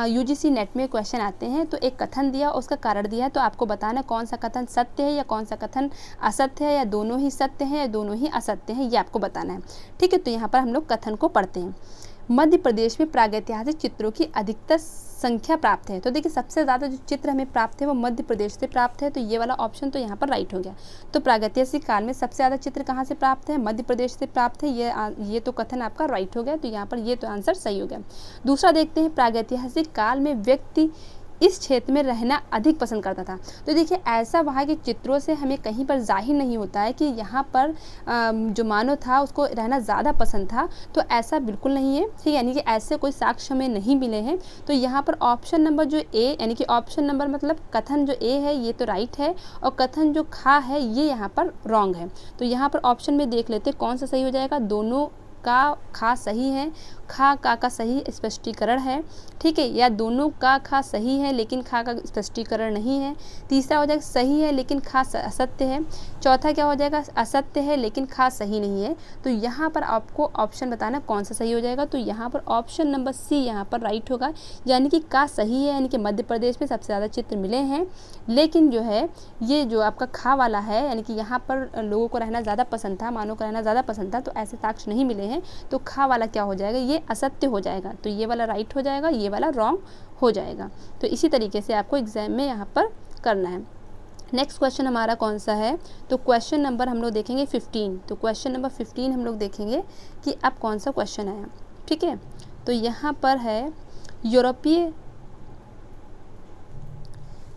यूजीसी नेट में क्वेश्चन आते हैं, तो एक कथन दिया और उसका कारण दिया है, तो आपको बताना कौन सा कथन सत्य है या कौन सा कथन असत्य है, या दोनों ही सत्य हैं या दोनों ही असत्य हैं, ये आपको बताना है। ठीक है, तो यहाँ पर हम लोग कथन को पढ़ते हैं। मध्य प्रदेश में प्रागैतिहासिक चित्रों की अधिकतर संख्या प्राप्त है। तो देखिए सबसे ज़्यादा जो चित्र हमें प्राप्त है वो मध्य प्रदेश से प्राप्त है, तो ये वाला ऑप्शन तो यहाँ पर राइट हो गया। तो प्रागैतिहासिक काल में सबसे ज़्यादा चित्र कहाँ से प्राप्त है, मध्य प्रदेश से प्राप्त है, ये तो कथन आपका राइट हो गया, तो यहाँ पर ये तो आंसर सही हो गया। दूसरा देखते हैं, प्रागैतिहासिक काल में व्यक्ति इस क्षेत्र में रहना अधिक पसंद करता था। तो देखिए ऐसा वहाँ के चित्रों से हमें कहीं पर जाहिर नहीं होता है कि यहाँ पर जो मानव था उसको रहना ज़्यादा पसंद था, तो ऐसा बिल्कुल नहीं है। ठीक है, यानी कि ऐसे कोई साक्ष्य हमें नहीं मिले हैं। तो यहाँ पर ऑप्शन नंबर जो ए, यानी कि ऑप्शन नंबर मतलब कथन जो ए है ये तो राइट है, और कथन जो खा है ये यहाँ पर रॉन्ग है। तो यहाँ पर ऑप्शन में देख लेते कौन सा सही हो जाएगा। दोनों का खा सही है, खा का सही स्पष्टीकरण है। ठीक है, या दोनों का खा सही है लेकिन खा का स्पष्टीकरण नहीं है। तीसरा हो जाएगा सही है लेकिन खा असत्य है। चौथा क्या हो जाएगा, असत्य है लेकिन खा सही नहीं है। तो यहाँ पर आपको ऑप्शन बताना कौन सा सही हो जाएगा। तो यहाँ पर ऑप्शन नंबर सी यहाँ पर राइट होगा, यानी कि का सही है, यानी कि मध्य प्रदेश में सबसे ज़्यादा चित्र मिले हैं, लेकिन जो है ये जो आपका खा वाला है, यानी कि यहाँ पर लोगों को रहना ज़्यादा पसंद था, मानव को रहना ज़्यादा पसंद था, तो ऐसे साक्ष्य नहीं मिले हैं। तो खा वाला क्या हो जाएगा, ये असत्य हो जाएगा, तो ये वाला राइट हो जाएगा, ये वाला रॉन्ग हो जाएगा। तो इसी तरीके से आपको एग्जाम में यहाँ पर करना है। नेक्स्ट क्वेश्चन हमारा कौन सा है, तो क्वेश्चन नंबर हम लोग देखेंगे 15। तो क्वेश्चन नंबर 15 हम लोग देखेंगे कि अब कौन सा क्वेश्चन आया। ठीक है, तो यहाँ पर है यूरोपीय,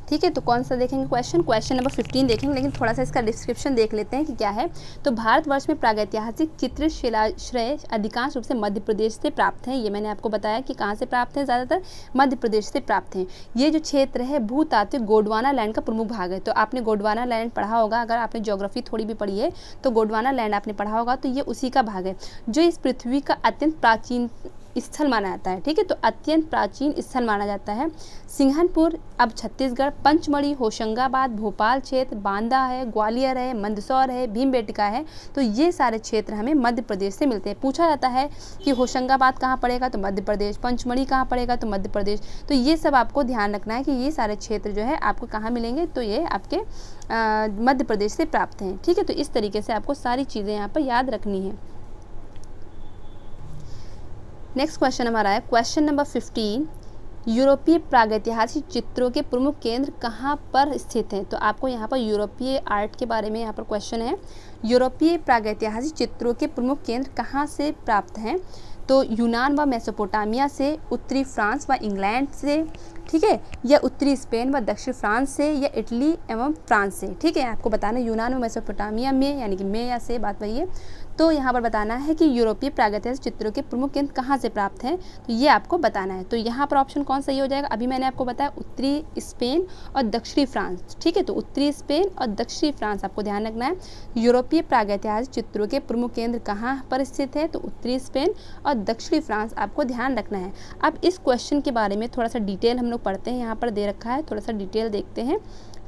ठीक है, तो कौन सा देखेंगे क्वेश्चन नंबर 15 देखेंगे, लेकिन थोड़ा सा इसका डिस्क्रिप्शन देख लेते हैं कि क्या है। तो भारतवर्ष में प्रागैतिहासिक चित्र शिलाश्रय अधिकांश रूप से मध्य प्रदेश से प्राप्त हैं। ये मैंने आपको बताया कि कहाँ से प्राप्त हैं, ज़्यादातर मध्य प्रदेश से प्राप्त हैं। ये जो क्षेत्र है भूतात्विक गोंडवाना लैंड का प्रमुख भाग है। तो आपने गोंडवाना लैंड पढ़ा होगा, अगर आपने ज्योग्राफी थोड़ी भी पढ़ी है तो गोंडवाना लैंड आपने पढ़ा होगा, तो ये उसी का भाग है जो इस पृथ्वी का अत्यंत प्राचीन स्थल माना जाता है। ठीक है, तो अत्यंत प्राचीन स्थल माना जाता है। सिंघनपुर अब छत्तीसगढ़, पंचमढ़ी, होशंगाबाद, भोपाल क्षेत्र, बांदा है, ग्वालियर है, मंदसौर है, भीमबेटका है, तो ये सारे क्षेत्र हमें मध्य प्रदेश से मिलते हैं। पूछा जाता है कि होशंगाबाद कहाँ पड़ेगा, तो मध्य प्रदेश, पंचमढ़ी कहाँ पड़ेगा, तो मध्य प्रदेश। तो ये सब आपको ध्यान रखना है कि ये सारे क्षेत्र जो है आपको कहाँ मिलेंगे, तो ये आपके मध्य प्रदेश से प्राप्त हैं। ठीक है, तो इस तरीके से आपको सारी चीज़ें यहाँ पर याद रखनी है। नेक्स्ट क्वेश्चन हमारा है क्वेश्चन नंबर 15। यूरोपीय प्रागैतिहासिक चित्रों के प्रमुख केंद्र कहाँ पर स्थित हैं। तो आपको यहाँ पर यूरोपीय आर्ट के बारे में यहाँ पर क्वेश्चन है। यूरोपीय प्रागैतिहासिक चित्रों के प्रमुख केंद्र कहाँ से प्राप्त हैं, तो यूनान व मेसोपोटामिया से, उत्तरी फ्रांस व इंग्लैंड से, ठीक है, या उत्तरी स्पेन व दक्षिण फ्रांस से, या इटली एवं फ्रांस से। ठीक है, आपको बताना यूनान व मेसोपोटामिया में, यानी कि में या से बात वही है। तो यहाँ पर बताना है कि यूरोपीय प्रागैतिहासिक चित्रों के प्रमुख केंद्र कहाँ से प्राप्त हैं, तो ये आपको बताना है। तो यहाँ पर ऑप्शन कौन सही हो जाएगा, अभी मैंने आपको बताया उत्तरी स्पेन और दक्षिणी फ्रांस। ठीक है, तो उत्तरी स्पेन और दक्षिणी फ्रांस आपको ध्यान रखना है। यूरोपीय प्रागैतिहासिक चित्रों के प्रमुख केंद्र कहाँ पर स्थित है, तो उत्तरी स्पेन और दक्षिणी फ्रांस आपको ध्यान रखना है। अब इस क्वेश्चन के बारे में थोड़ा सा डिटेल हम लोग पढ़ते हैं, यहाँ पर दे रखा है, थोड़ा सा डिटेल देखते हैं।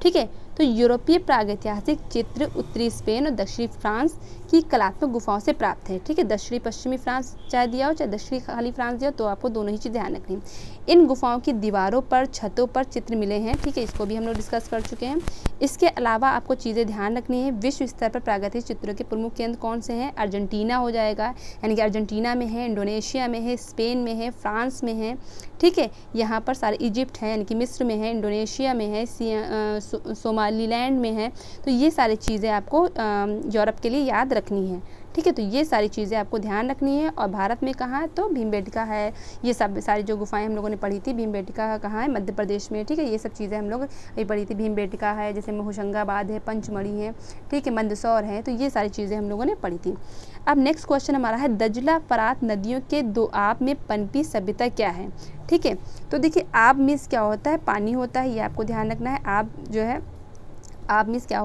ठीक है, तो यूरोपीय प्रागैतिहासिक चित्र उत्तरी स्पेन और दक्षिणी फ्रांस की कलात्मक गुफाओं से प्राप्त है। ठीक है, दक्षिणी पश्चिमी फ्रांस चाहे दिया हो चाहे दक्षिणी खाली फ्रांस दिया हो, तो आपको दोनों ही चीज़ ध्यान रखनी है। इन गुफाओं की दीवारों पर, छतों पर चित्र मिले हैं। ठीक है, इसको भी हम लोग डिस्कस कर चुके हैं। इसके अलावा आपको चीज़ें ध्यान रखनी है। विश्व स्तर पर प्रागैतिक चित्रों के प्रमुख केंद्र कौन से हैं, अर्जेंटीना हो जाएगा, यानी कि अर्जेंटीना में है, इंडोनेशिया में है, स्पेन में है, फ्रांस में है। ठीक है, यहाँ पर सारे इजिप्ट है, यानी कि मिस्र में है, इंडोनेशिया में है, सोमालीलैंड में है। तो ये सारी चीज़ें आपको यूरोप के लिए याद रखनी है। ठीक है। तो ये सारी चीज़ें आपको ध्यान रखनी है। और भारत में कहाँ है, तो भीमबेटका है, ये सब सारी जो गुफाएं हम लोगों ने पढ़ी थी। भीमबेटका कहाँ है, मध्य प्रदेश में, ठीक है। ये सब चीज़ें हम लोग ये पढ़ी थी। भीमबेटका है, जैसे होशंगाबाद है, पंचमढ़ी है, ठीक है, मंदसौर है, तो ये सारी चीज़ें हम लोगों ने पढ़ी थी। अब नेक्स्ट क्वेश्चन हमारा है, दजला फरात नदियों के दोआब में पनपी सभ्यता क्या है, ठीक है। तो देखिए आब मीन्स क्या होता है, पानी होता है, ये आपको ध्यान रखना है। आब जो है, आब मीन्स क्या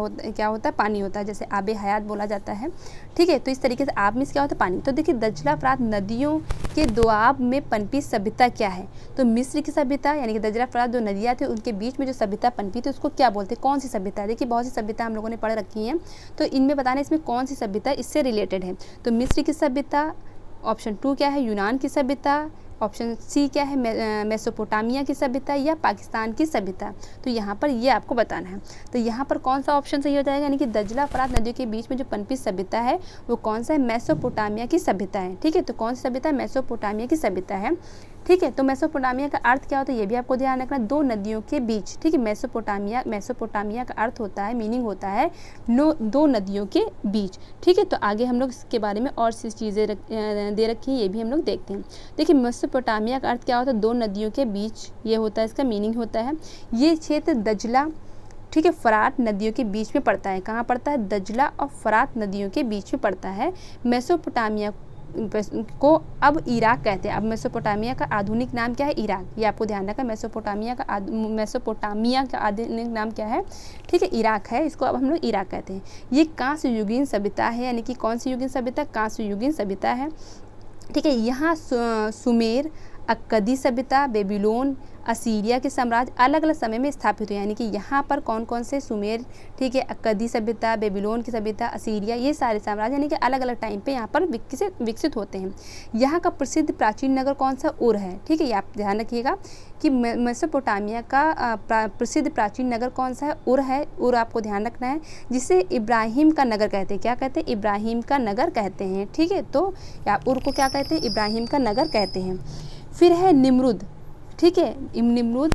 होता है, पानी होता है, जैसे आबे हयात बोला जाता है, ठीक है। तो इस तरीके से आब मीन्स क्या होता है, पानी। तो देखिए दजला फरात नदियों के दोआब में पनपी सभ्यता क्या है, तो मिस्र की सभ्यता, यानी कि दजला फरात जो नदियाँ थी उनके बीच में जो सभ्यता पनपी थी उसको क्या बोलते हैं, कौन सी सभ्यता है। देखिए बहुत सी सभ्यता हम लोगों ने पढ़ रखी हैं, तो इनमें बताना इसमें कौन सी सभ्यता इससे रिलेटेड है। तो मिस्र की सभ्यता, ऑप्शन 2 क्या है, यूनान की सभ्यता, ऑप्शन सी क्या है, मेसोपोटामिया की सभ्यता, या पाकिस्तान की सभ्यता। तो यहाँ पर ये आपको बताना है। तो यहाँ पर कौन सा ऑप्शन सही हो जाएगा, यानी कि दजला फरात नदियों के बीच में जो पनपी सभ्यता है वो कौन सा है, मेसोपोटामिया की सभ्यता है, ठीक है। तो कौन सी सभ्यता है, मेसोपोटामिया की सभ्यता है, ठीक है। तो मेसोपोटामिया का अर्थ क्या होता है, ये भी आपको ध्यान रखना, दो नदियों के बीच, ठीक है। मेसोपोटामिया का अर्थ होता है, मीनिंग होता है दो नदियों के बीच, ठीक है। तो आगे हम लोग इसके बारे में और सी चीज़ें दे रखी हैं, ये भी हम लोग देखते हैं। देखिए मेसोपोटामिया का अर्थ क्या होता है, दो नदियों के बीच, ये होता है, इसका मीनिंग होता है ये क्षेत्र दजला, ठीक है, फरात नदियों के बीच में पड़ता है। कहाँ पड़ता है, दजला और फरात नदियों के बीच में पड़ता है। मेसोपोटामिया को अब इराक कहते हैं। अब मेसोपोटामिया का आधुनिक नाम क्या है, इराक, ये आपको ध्यान रखना। मेसोपोटामिया का आधुनिक नाम क्या है, ठीक है, इराक है, इसको अब हम लोग इराक कहते हैं। ये कांस्य युगीन सभ्यता है, यानी कि कौन सी युगीन सभ्यता, कांस्य युगीन सभ्यता है, ठीक है। यहाँ सुमेर, अक्कदी सभ्यता, बेबीलोन, असीरिया के साम्राज्य अलग अलग समय में स्थापित हुए, यानी कि यहाँ पर कौन कौन से, सुमेर, ठीक है, अक्कदी सभ्यता, बेबीलोन की सभ्यता, असीरिया, ये सारे साम्राज्य यानी कि अलग अलग टाइम पे यहाँ पर विकसित होते हैं। यहाँ का प्रसिद्ध प्राचीन नगर कौन सा, उर है, ठीक है। ये आप ध्यान रखिएगा कि मेसोपोटामिया का प्रसिद्ध प्राचीन नगर कौन सा है, उर है। उर आपको ध्यान रखना है, जिसे इब्राहिम का नगर कहते हैं। क्या कहते हैं, इब्राहिम का नगर कहते हैं, ठीक है। तो या उर को क्या कहते हैं, इब्राहिम का नगर कहते हैं। फिर है निमरुद, ठीक है, निमरुद,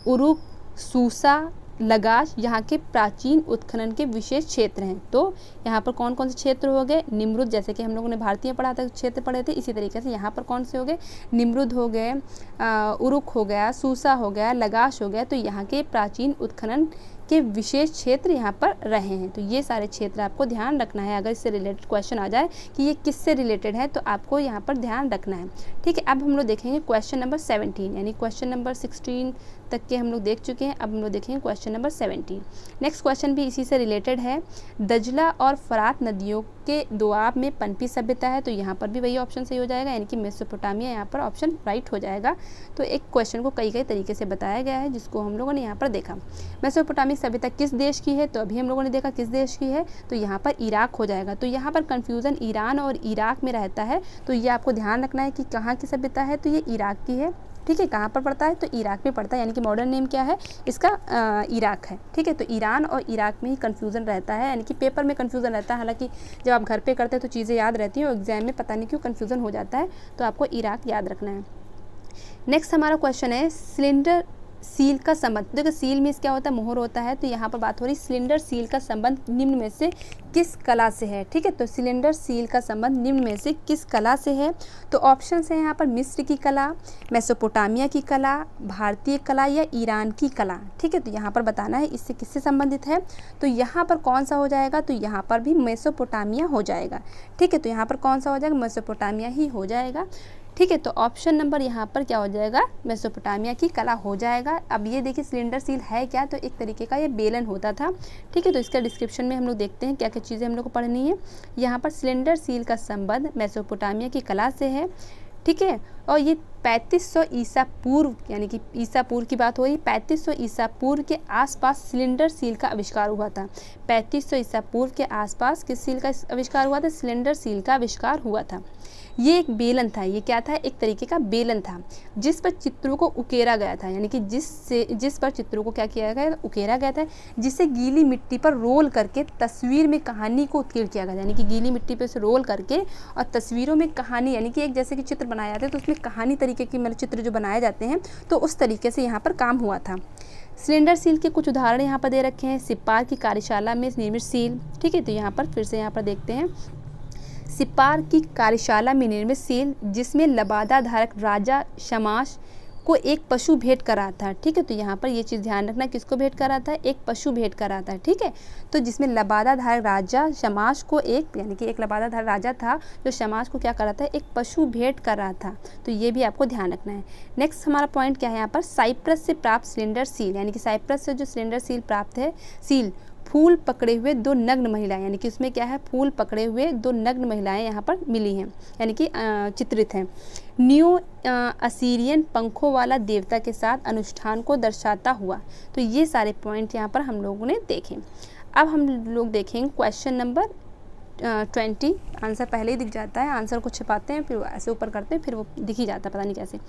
उरुक, सूसा, लगाश, यहाँ के प्राचीन उत्खनन के विशेष क्षेत्र हैं। तो यहाँ पर कौन कौन से क्षेत्र हो गए, निमरुद, जैसे कि हम लोगों ने भारतीय पढ़ा था, क्षेत्र पढ़े थे, इसी तरीके से यहाँ पर कौन से हो गए, निमरुद हो गए, उरुक हो गया, सूसा हो गया, लगाश हो गया। तो यहाँ के प्राचीन उत्खनन के विशेष क्षेत्र यहाँ पर रहे हैं। तो ये सारे क्षेत्र आपको ध्यान रखना है। अगर इससे रिलेटेड क्वेश्चन आ जाए कि ये किससे रिलेटेड है तो आपको यहाँ पर ध्यान रखना है, ठीक है। अब हम लोग देखेंगे क्वेश्चन नंबर 17, यानी क्वेश्चन नंबर 16 तक के हम लोग देख चुके हैं। अब हम लोग देखेंगे क्वेश्चन नंबर 17। नेक्स्ट क्वेश्चन भी इसी से रिलेटेड है। दजला और फरात नदियों के दोआब में पनपी सभ्यता है, तो यहाँ पर भी वही ऑप्शन सही हो जाएगा, यानी कि मेसोपोटामिया यहाँ पर ऑप्शन राइट हो जाएगा। तो एक क्वेश्चन को कई तरीके से बताया गया है, जिसको हम लोगों ने यहाँ पर देखा। मेसोपोटामिक सभ्यता किस देश की है, तो अभी हम लोगों ने देखा किस देश की है, तो यहाँ पर इराक हो जाएगा। तो यहाँ पर कन्फ्यूज़न ईरान और इराक में रहता है, तो ये आपको ध्यान रखना है कि कहाँ की सभ्यता है, तो ये इराक की है, ठीक है। कहाँ पर पड़ता है, तो इराक में पड़ता है, यानी कि मॉडर्न नेम क्या है इसका, इराक है, ठीक है। तो ईरान और इराक में ही कन्फ्यूज़न रहता है, यानी कि पेपर में कन्फ्यूज़न रहता है। हालांकि जब आप घर पे करते हैं तो चीज़ें याद रहती हैं, और एग्जाम में पता नहीं क्यों कन्फ्यूज़न हो जाता है, तो आपको इराक याद रखना है। नेक्स्ट हमारा क्वेश्चन है, सिलेंडर सील का संबंध। देखो सील मीन्स क्या होता है, मोहर होता है। तो यहाँ पर बात हो रही सिलेंडर सील का संबंध निम्न में से किस कला से है, ठीक है। तो सिलेंडर सील का संबंध निम्न में से किस कला से है, तो ऑप्शन है यहाँ पर मिस्र की कला, मेसोपोटामिया की कला, भारतीय कला, या ईरान की कला, ठीक है। तो यहाँ पर बताना है इससे किससे संबंधित है, तो यहाँ पर कौन सा हो जाएगा, तो यहाँ पर भी मेसोपोटामिया हो जाएगा, ठीक है। तो यहाँ पर कौन सा हो जाएगा, मेसोपोटामिया ही हो जाएगा, ठीक है। तो ऑप्शन नंबर यहाँ पर क्या हो जाएगा, मेसोपोटामिया की कला हो जाएगा। अब ये देखिए सिलेंडर सील है क्या, तो एक तरीके का ये बेलन होता था, ठीक है। तो इसका डिस्क्रिप्शन में हम लोग देखते हैं क्या क्या चीज़ें हम लोग को पढ़नी है। यहाँ पर सिलेंडर सील का संबंध मेसोपोटामिया की कला से है, ठीक है। और ये 3500 ईसा पूर्व, यानी कि ईसा पूर्व की बात हो रही, 3500 ईसा पूर्व के आसपास सिलेंडर सील का आविष्कार हुआ था। 3500 ईसा पूर्व के आसपास किस सील का आविष्कार हुआ था, सिलेंडर सील का आविष्कार हुआ था। ये एक बेलन था, ये क्या था, एक तरीके का बेलन था, जिस पर चित्रों को उकेरा गया था, यानी कि जिस पर चित्रों को क्या किया गया, उकेरा गया था, जिसे गीली मिट्टी पर रोल करके तस्वीर में कहानी को उत्कीर्ण किया गया, यानी कि गीली मिट्टी पर उसे रोल करके और तस्वीरों में कहानी, यानी कि एक जैसे कि चित्र बनाए जाते हैं तो उसमें कहानी तरीके की मतलब चित्र जो बनाए जाते हैं, तो उस तरीके से यहाँ पर काम हुआ था। सिलेंडर सील के कुछ उदाहरण यहाँ पर दे रखे हैं। सिपार की कार्यशाला में निर्मित सील, ठीक है। तो यहाँ पर फिर से यहाँ पर देखते हैं, सिपार की कार्यशाला में निर्मित सील जिसमें लबादा धारक राजा शमाश को एक पशु भेंट करा था। ठीक है, तो यहाँ पर ये चीज़ ध्यान रखना, किसको भेंट करा था, एक पशु भेंट करा था। ठीक है, तो जिसमें लबादा धारक राजा शमाश को एक, यानी कि एक लबादा धारक राजा था जो शमाश को क्या करा था, एक पशु भेंट कर रहा था। तो ये भी आपको ध्यान रखना है। नेक्स्ट हमारा पॉइंट क्या है यहाँ पर, साइप्रस से प्राप्त सिलेंडर सील, यानी कि साइप्रस से जो सिलेंडर सील प्राप्त है, सील फूल पकड़े हुए दो नग्न महिलाएं, यानी कि उसमें क्या है, फूल पकड़े हुए दो नग्न महिलाएं यहाँ पर मिली हैं, यानी कि चित्रित हैं। न्यू असीरियन पंखों वाला देवता के साथ अनुष्ठान को दर्शाता हुआ। तो ये सारे पॉइंट यहाँ पर हम लोगों ने देखे। अब हम लोग देखेंगे क्वेश्चन नंबर 20। आंसर पहले ही दिख जाता है, आंसर को छिपाते हैं फिर ऐसे ऊपर करते हैं, फिर वो दिख ही जाता है, पता नहीं कैसे।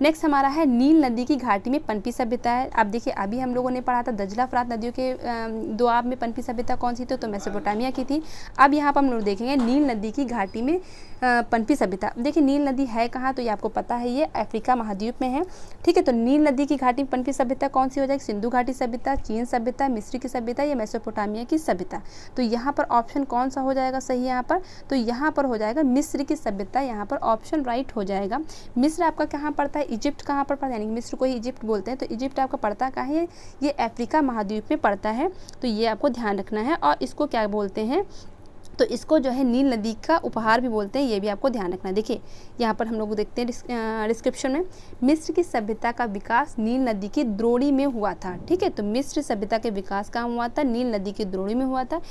नेक्स्ट हमारा है नील नदी की घाटी में पनपी सभ्यता है। अब देखिए, अभी हम लोगों ने पढ़ा था दजला फरात नदियों के दोआब में पनपी सभ्यता कौन सी थी, तो मेसोपोटामिया की थी। अब यहाँ पर हम लोग देखेंगे नील नदी की घाटी में पनपी सभ्यता। देखिए नील नदी है कहाँ, तो ये आपको पता है, ये अफ्रीका महाद्वीप में है। ठीक है, तो नील नदी की घाटी में पनपी सभ्यता कौन सी हो जाएगी, सिंधु घाटी सभ्यता, चीन सभ्यता, मिस्र की सभ्यता या मेसोपोटामिया की सभ्यता। तो यहाँ पर ऑप्शन कौन सा हो जाएगा सही यहाँ पर, तो यहाँ पर हो जाएगा मिस्र की सभ्यता। यहाँ पर ऑप्शन राइट हो जाएगा। मिस्र आपका कहाँ पड़ता है, इजिप्ट कहाँ पर पड़ता है, यानी कि मिस्र को ही इजिप्ट बोलते हैं, तो इजिप्ट आपका पड़ता कहाँ है, ये अफ्रीका महाद्वीप में पड़ता है। तो ये आपको ध्यान रखना है। और इसको क्या बोलते हैं, तो इसको जो है नील नदी का उपहार भी बोलते हैं, ये भी आपको ध्यान रखना है। देखिए यहाँ पर हम लोग देखते हैं डिस्क्रिप्शन में, मिस्र की सभ्यता का विकास नील नदी की द्रोणी में हुआ था। ठीक है, तो मिस्र सभ्यता के विकास कहाँ हुआ था, नील नदी की द्रोणी में हुआ था।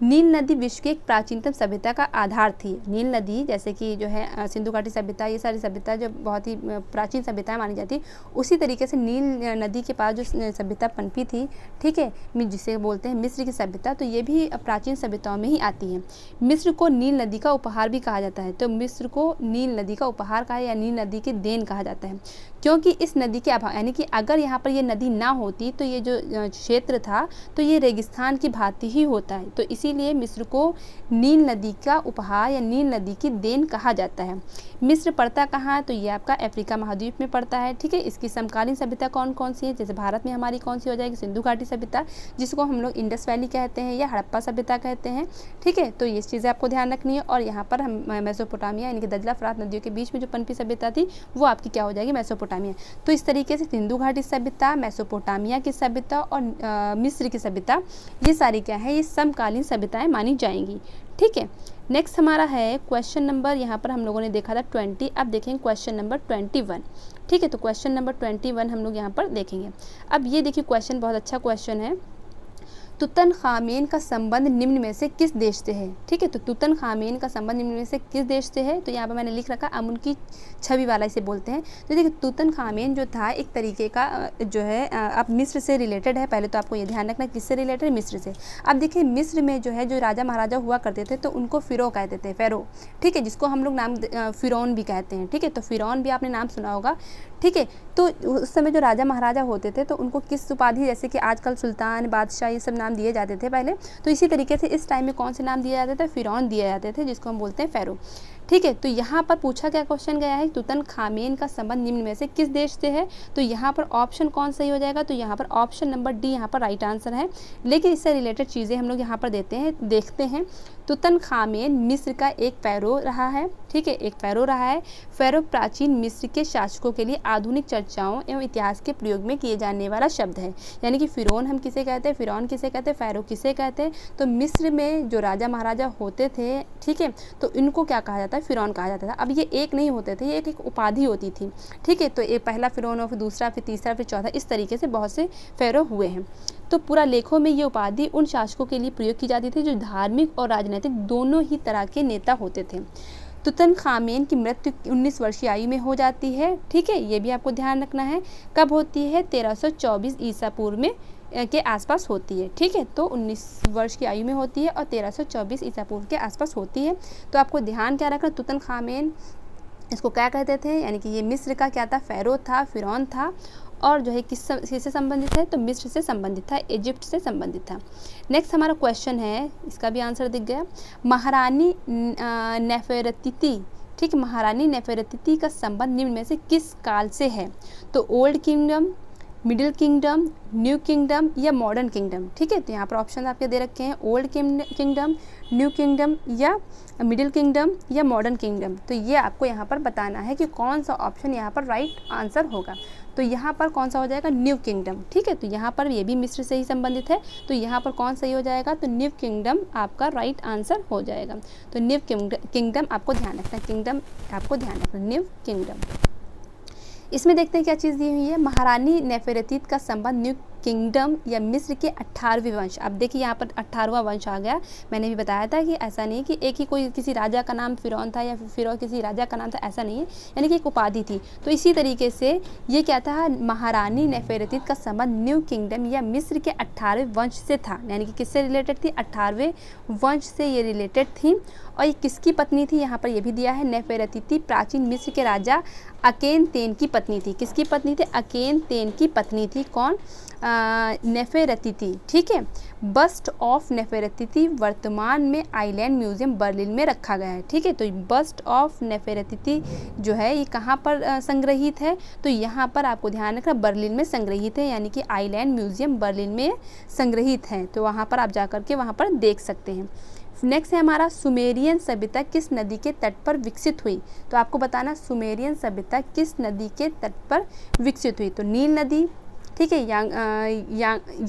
नील नदी विश्व की एक प्राचीनतम सभ्यता का आधार थी। नील नदी जैसे कि जो है सिंधु घाटी सभ्यता, ये सारी सभ्यता जो बहुत ही प्राचीन सभ्यताएं मानी जाती, उसी तरीके से नील नदी के पास जो सभ्यता पनपी थी, ठीक है, जिसे बोलते हैं मिस्र की सभ्यता, तो ये भी प्राचीन सभ्यताओं में ही आती है। मिस्र को नील नदी का उपहार भी कहा जाता है। तो मिस्र को नील नदी का उपहार कहा या नील नदी की देन कहा जाता है, क्योंकि इस नदी के अभाव, यानी कि अगर यहाँ पर ये नदी ना होती तो ये जो क्षेत्र था तो ये रेगिस्तान की भांति ही होता है। तो इसीलिए मिस्र को नील नदी का उपहार या नील नदी की देन कहा जाता है। मिस्र पड़ता कहाँ, तो ये आपका अफ्रीका महाद्वीप में पड़ता है। ठीक है, इसकी समकालीन सभ्यता कौन कौन सी है, जैसे भारत में हमारी कौन सी हो जाएगी, सिंधु घाटी सभ्यता, जिसको हम लोग इंडस वैली कहते हैं या हड़प्पा सभ्यता कहते हैं। ठीक है, तो ये चीज़ें आपको ध्यान रखनी है। और यहाँ पर हम मेसोपोटामिया, यानी कि दजला फरात नदियों के बीच में जो पनपी सभ्यता थी वो आपकी क्या हो जाएगी, मेसोपोटामिया। तो इस तरीके से सिंधु घाटी सभ्यता, मेसोपोटामिया की सभ्यता और मिस्र की सभ्यता, ये सारी क्या है, ये समकालीन सभ्यताएं मानी जाएंगी। ठीक है, नेक्स्ट हमारा है क्वेश्चन नंबर, यहाँ पर हम लोगों ने देखा था 20, अब देखेंगे क्वेश्चन नंबर 21। ठीक है, तो क्वेश्चन नंबर 21 हम लोग यहाँ पर देखेंगे। अब ये देखिए क्वेश्चन बहुत अच्छा क्वेश्चन है, तुतनखामेन का संबंध निम्न में से किस देश से है। ठीक है, तो तुतनखामेन का संबंध निम्न में से किस देश से है, तो यहाँ पर मैंने लिख रखा अमुन की छवि वाला इसे बोलते हैं। तो देखिए तुतनखामेन जो था एक तरीके का जो है अब मिस्र से रिलेटेड है। पहले तो आपको ये ध्यान रखना किससे रिलेटेड है, मिस्र से। अब देखिए मिस्र में जो है जो राजा महाराजा हुआ करते थे तो उनको फ़िरो कहते थे, फ़ेरो। ठीक है, जिसको हम लोग नाम फ़िरौन भी कहते हैं। ठीक है, तो फ़िरौन भी आपने नाम सुना होगा। ठीक है, तो उस समय जो राजा महाराजा होते थे तो उनको किस उपाधि, जैसे कि आजकल सुल्तान, बादशाह, ये सब नाम दिए जाते थे पहले, तो इसी तरीके से इस टाइम में कौन से नाम दिए जाते थे, फ़िरौन दिए जाते थे, जिसको हम बोलते हैं फ़ेरो। ठीक है, तो यहाँ पर पूछा क्या क्वेश्चन गया है, तुतनखामेन का संबंध निम्न में से किस देश से है, तो यहाँ पर ऑप्शन कौन सही हो जाएगा, तो यहाँ पर ऑप्शन नंबर डी यहाँ पर राइट आंसर है। लेकिन इससे रिलेटेड चीज़ें हम लोग यहाँ पर देखते हैं। तुतनखामेन मिस्र का एक फ़ैरो रहा है। ठीक है, एक फ़ैरो रहा है। फ़ैरो प्राचीन मिस्र के शासकों के लिए आधुनिक चर्चाओं एवं इतिहास के प्रयोग में किए जाने वाला शब्द है। यानी कि फ़िरौन हम किसे कहते हैं, फ़िरौन किसे कहते हैं, फ़ैरो किसे कहते हैं, तो मिस्र में जो राजा महाराजा होते थे, ठीक है, तो इनको क्या कहा जाता है, फ़िरौन कहा जाता था। अब ये एक नहीं होते थे, ये एक उपाधि होती थी। ठीक है, तो एक पहला फ़िरौन और फिर दूसरा, फिर तीसरा, फिर चौथा, इस तरीके से बहुत से फ़ैरो हुए हैं। तो पूरा लेखों में ये उपाधि उन शासकों के लिए प्रयोग की जाती थी जो धार्मिक और राजनीतिक दोनों ही तरह के नेता होते थे। तुतनखामेन की मृत्यु 19 वर्षीय आयु में हो जाती है। ठीक है, ये भी आपको ध्यान रखना है। कब होती है, 1324 ईसा पूर्व में के आसपास होती है। ठीक है, तो 19 वर्ष की आयु में होती है और 1324 ईसा पूर्व के आसपास होती है। तो आपको ध्यान क्या रखना, तुतनखामेन इसको क्या कहते थे, यानी कि ये मिस्र का क्या था, फ़ैरो था, फ़िरौन था, और जो है किससे संबंधित है, तो मिस्र से संबंधित था, इजिप्ट से संबंधित था। नेक्स्ट हमारा क्वेश्चन है, इसका भी आंसर दिख गया, महारानी नेफेरतिती। ठीक है, महारानी नेफेरतिती का संबंध निम्न में से किस काल से है, तो old kingdom, middle kingdom, new kingdom या मॉडर्न किंगडम। ठीक है, तो यहाँ पर ऑप्शन आपके दे रखे हैं ओल्ड किंगडम, न्यू किंगडम या मिडिल किंगडम या मॉडर्न किंगडम। तो ये आपको यहाँ पर बताना है कि कौन सा ऑप्शन यहाँ पर राइट आंसर होगा। तो यहाँ पर कौन सा हो जाएगा, न्यू किंगडम। ठीक है, तो यहाँ पर ये भी मिस्र से ही संबंधित है, तो यहाँ पर कौन सही हो जाएगा, तो न्यू किंगडम आपका राइट आंसर हो जाएगा। तो न्यू किंगडम आपको ध्यान रखना, किंगडम आपको ध्यान रखना, न्यू किंगडम। इसमें देखते हैं क्या चीज़ दी हुई है, महारानी नेफेरेतीत का संबंध न्यू किंगडम या मिस्र के 18वें वंश। अब देखिए यहाँ पर 18वां वंश आ गया। मैंने भी बताया था कि ऐसा नहीं कि एक ही कोई किसी राजा का नाम फिरौन था या फिर किसी राजा का नाम था, ऐसा नहीं है, यानी कि एक उपाधि थी। तो इसी तरीके से ये क्या था, महारानी नेफेरेतीत का संबंध न्यू किंगडम या मिस्र के 18वें वंश से था, यानी कि किससे रिलेटेड थी, 18वें वंश से ये रिलेटेड थी। और ये किसकी पत्नी थी, यहाँ पर ये भी दिया है, नेफेरेतीती प्राचीन मिस्र के राजा अकेनतेन की पत्नी थी। किसकी पत्नी थी, अकेनतेन की पत्नी थी। कौन, नेफेरेतीती। ठीक है, बस्ट ऑफ नेफेरेतीती वर्तमान में आइलैंड म्यूजियम बर्लिन में रखा गया है। ठीक है, तो बस्ट ऑफ नेफेरेतीती जो है ये कहाँ पर संग्रहित है, तो यहाँ पर आपको ध्यान रखना बर्लिन में संग्रहित है, यानी कि आइलैंड म्यूजियम बर्लिन में संग्रहित है। तो वहाँ पर आप जा कर के वहाँ पर देख सकते हैं। नेक्स्ट है हमारा, सुमेरियन सभ्यता किस नदी के तट पर विकसित हुई। तो आपको बताना सुमेरियन सभ्यता किस नदी के तट पर विकसित हुई। तो नील नदी, ठीक है,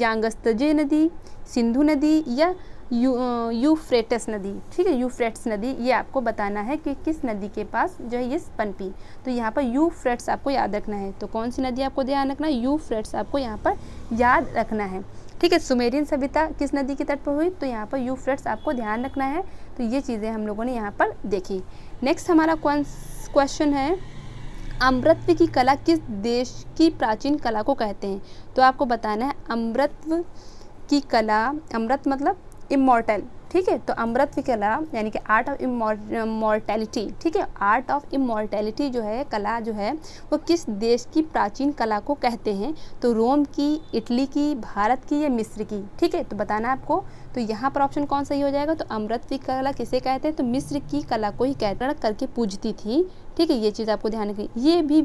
यांगत्जे नदी, सिंधु नदी या यूफ्रेटस नदी। ठीक है, यूफ्रेट्स नदी, ये आपको बताना है कि किस नदी के पास जो है ये पनपी। तो यहाँ पर यूफ्रेट्स आपको याद रखना है। तो कौन सी नदी आपको ध्यान रखना है, यूफ्रेट्स आपको यहाँ पर याद रखना है। ठीक है, सुमेरियन सभ्यता किस नदी के तट पर हुई, तो यहाँ पर यूफ्रेट्स आपको ध्यान रखना है। तो ये चीज़ें हम लोगों ने यहाँ पर देखी। नेक्स्ट हमारा क्वेश्चन है, अमृतत्व की कला किस देश की प्राचीन कला को कहते हैं। तो आपको बताना है अमृतत्व की कला, अमृत मतलब इमॉर्टल। ठीक है, तो अमृतत्व की कला यानी कि आर्ट ऑफ इमॉर्टैलिटी। ठीक है, आर्ट ऑफ इमॉर्टैलिटी जो है, कला जो है, वो किस देश की प्राचीन कला को कहते हैं। तो रोम की, इटली की, भारत की या मिस्र की। ठीक है, तो बताना आपको। तो यहाँ पर ऑप्शन कौन सही हो जाएगा, तो अमृतत्व की कला किसे कहते हैं, तो मिस्र की कला को ही कहते करके पूजती थी। ठीक है, ये चीज़ आपको ध्यान रखनी। ये भी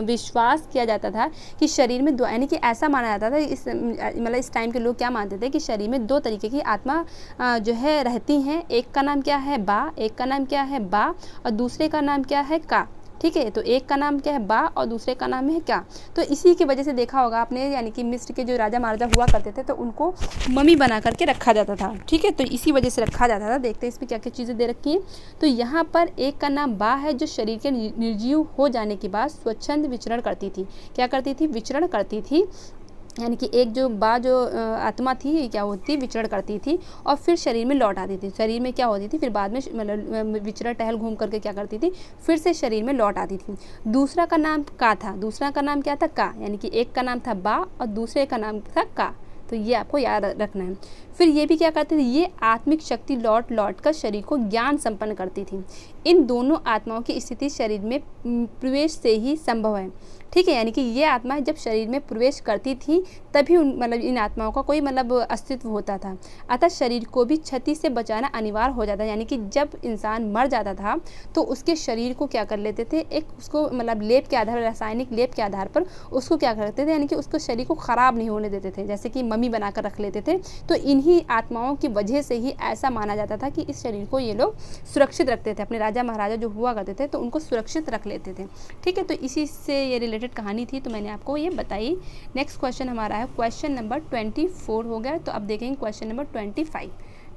विश्वास किया जाता था कि शरीर में दो, यानी कि ऐसा माना जाता था, इस मतलब इस टाइम के लोग क्या मानते थे कि शरीर में दो तरीके की आत्मा जो है रहती हैं। एक का नाम क्या है, बा, एक का नाम क्या है, बा, और दूसरे का नाम क्या है, का। ठीक है, तो एक का नाम क्या है, बा, और दूसरे का नाम है क्या। तो इसी की वजह से देखा होगा आपने, यानी कि मिस्र के जो राजा महाराजा हुआ करते थे तो उनको मम्मी बना करके रखा जाता था। ठीक है, तो इसी वजह से रखा जाता था। देखते हैं इसमें क्या क्या चीज़ें दे रखी हैं। तो यहाँ पर एक का नाम बा है, जो शरीर के निर्जीव हो जाने के बाद स्वच्छंद विचरण करती थी। क्या करती थी, विचरण करती थी, यानी कि एक जो आत्मा थी क्या होती, विचरण करती थी और फिर शरीर में लौट आती थी। शरीर में क्या होती थी, फिर बाद में मतलब विचरण टहल घूम करके क्या करती थी, फिर से शरीर में लौट आती थी। दूसरा का नाम का था, दूसरा का नाम क्या था, का, यानी कि एक का नाम था बा और दूसरे का नाम था का। तो ये आपको याद रखना है। फिर ये भी क्या करती थी, ये आत्मिक शक्ति लौट लौट कर शरीर को ज्ञान संपन्न करती थी। इन दोनों आत्माओं की स्थिति शरीर में प्रवेश से ही संभव है। ठीक है, यानी कि ये आत्मा जब शरीर में प्रवेश करती थी तभी मतलब इन आत्माओं का कोई मतलब अस्तित्व होता था। अतः शरीर को भी क्षति से बचाना अनिवार्य हो जाता है। यानी कि जब इंसान मर जाता था तो उसके शरीर को क्या कर लेते थे, एक उसको मतलब लेप के आधार, रासायनिक लेप के आधार पर उसको क्या करते थे, यानी कि उसको शरीर को ख़राब नहीं होने देते थे, जैसे कि मम्मी बनाकर रख लेते थे। तो इन्हीं आत्माओं की वजह से ही ऐसा माना जाता था कि इस शरीर को ये लोग सुरक्षित रखते थे। अपने राजा महाराजा जो हुआ करते थे तो उनको सुरक्षित रख लेते थे। ठीक है, तो इसी से ये रिलेटेड कहानी थी, तो मैंने आपको ये बताई। नेक्स्ट क्वेश्चन हमारा है क्वेश्चन नंबर 24 हो गया। तो अब देखेंगे क्वेश्चन नंबर 25।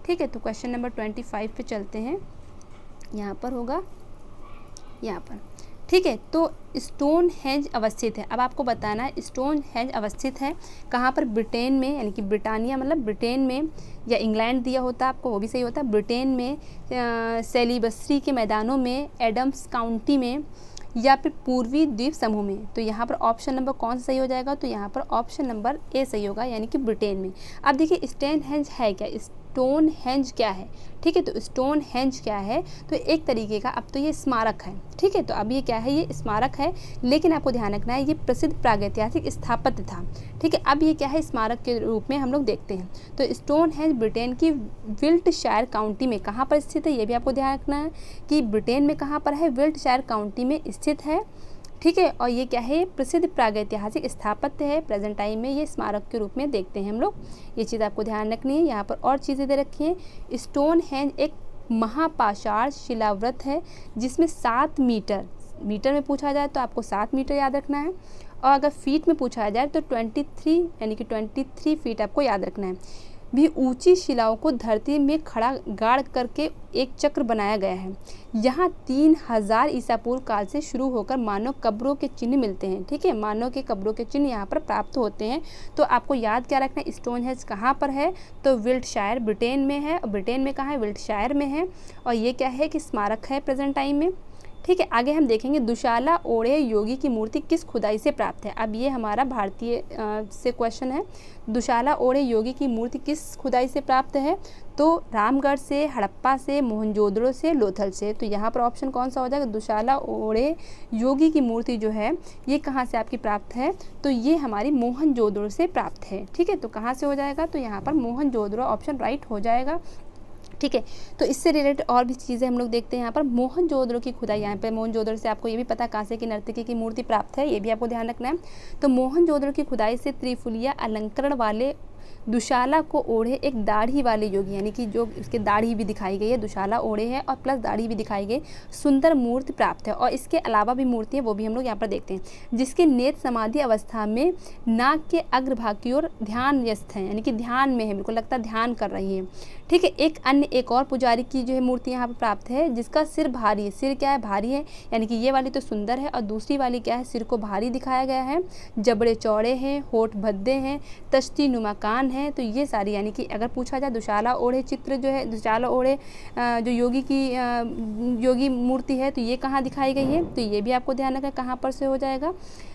ठीक है, तो क्वेश्चन नंबर 25 पे चलते हैं। यहाँ पर होगा, यहाँ पर। ठीक है, तो स्टोन हेंज अवस्थित है। अब आपको बताना है स्टोन हेंज अवस्थित है कहाँ पर, ब्रिटेन में, यानी कि ब्रिटानिया मतलब ब्रिटेन में, या इंग्लैंड दिया होता आपको वो भी सही होता है। ब्रिटेन में, सेलिबस्ट्री के मैदानों में, एडम्स काउंटी में, या फिर पूर्वी द्वीप समूह में। तो यहाँ पर ऑप्शन नंबर कौन सा सही हो जाएगा, तो यहाँ पर ऑप्शन नंबर ए सही होगा, यानी कि ब्रिटेन में। अब देखिए स्टोन हेंज है क्या, स्टोन हेंज क्या है। ठीक है, तो स्टोन हेंज क्या है, तो एक तरीके का, अब तो ये स्मारक है। ठीक है, तो अब ये क्या है, ये स्मारक है, लेकिन आपको ध्यान रखना है ये प्रसिद्ध प्रागैतिहासिक स्थापत्य था। ठीक है, अब ये क्या है, स्मारक के रूप में हम लोग देखते हैं। तो स्टोन हेंज ब्रिटेन की विल्टशायर काउंटी में कहाँ पर स्थित है, ये भी आपको ध्यान रखना है कि ब्रिटेन में कहाँ पर है, विल्टशायर काउंटी में स्थित है। ठीक है। और ये क्या है, प्रसिद्ध प्रागैतिहासिक स्थापत्य है, प्रेजेंट टाइम में ये स्मारक के रूप में देखते हैं हम लोग। ये चीज़ आपको ध्यान रखनी है। यहाँ पर और चीज़ें दे रखी हैं। स्टोनहेंज एक महापाषाण शिलाव्रत है जिसमें 7 मीटर में पूछा जाए तो आपको 7 मीटर याद रखना है, और अगर फीट में पूछा जाए तो 23 यानी कि 23 फीट आपको याद रखना है। भी ऊंची शिलाओं को धरती में खड़ा गाड़ करके एक चक्र बनाया गया है। यहाँ 3000 ईसा पूर्व काल से शुरू होकर मानव कब्रों के चिन्ह मिलते हैं। ठीक है, मानव के कब्रों के चिन्ह यहाँ पर प्राप्त होते हैं। तो आपको याद क्या रखना है, स्टोनहेंज कहाँ पर है, तो विल्टशायर ब्रिटेन में है। और ब्रिटेन में कहाँ है, विल्टशायर में है। और ये क्या है कि स्मारक है प्रेजेंट टाइम में। ठीक है, आगे हम देखेंगे दुशाला ओढ़े योगी की मूर्ति किस खुदाई से प्राप्त है। अब ये हमारा भारतीय से क्वेश्चन है, दुशाला ओढ़े योगी की मूर्ति किस खुदाई से प्राप्त है, तो रामगढ़ से, हड़प्पा से, मोहनजोदड़ो से, लोथल से। तो यहाँ पर ऑप्शन कौन सा हो जाएगा, दुशाला ओढ़े योगी की मूर्ति जो है ये कहाँ से आपकी प्राप्त है, तो ये हमारी मोहनजोदड़ो से प्राप्त है। ठीक है, तो कहाँ से हो जाएगा, तो यहाँ पर मोहनजोदड़ो ऑप्शन राइट हो जाएगा। ठीक है, तो इससे रिलेटेड और भी चीज़ें हम लोग देखते हैं। यहाँ पर मोहनजोदड़ो की खुदाई, यहाँ पे मोहनजोदड़ो से आपको ये भी पता कांसे की नर्तकी की मूर्ति प्राप्त है, ये भी आपको ध्यान रखना है। तो मोहनजोदड़ो की खुदाई से त्रिफुलिया अलंकरण वाले दुशाला को ओढ़े एक दाढ़ी वाले योगी, यानी कि जो उसके दाढ़ी भी दिखाई गई है, दुशाला ओढ़े है और प्लस दाढ़ी भी दिखाई गई, सुंदर मूर्ति प्राप्त है। और इसके अलावा भी मूर्ति है, वो भी हम लोग यहाँ पर देखते हैं, जिसके नेत्र समाधि अवस्था में नाक के अग्रभाग की ओर ध्यानस्थ है, यानी कि ध्यान में है, बिल्कुल लगता है ध्यान कर रही है। ठीक है, एक और पुजारी की जो है मूर्ति यहाँ पर प्राप्त है जिसका सिर भारी है। सिर क्या है, भारी है, यानी कि ये वाली तो सुंदर है और दूसरी वाली क्या है, सिर को भारी दिखाया गया है, जबड़े चौड़े हैं, होठ भद्दे हैं, तश्ती नुमा कान है। तो ये सारी, यानी कि अगर पूछा जाए दुशाला ओढ़े चित्र जो है, दुशाला ओढ़े जो योगी मूर्ति है, तो ये कहाँ दिखाई गई है, तो ये भी आपको ध्यान रखना कहाँ पर से हो जाएगा,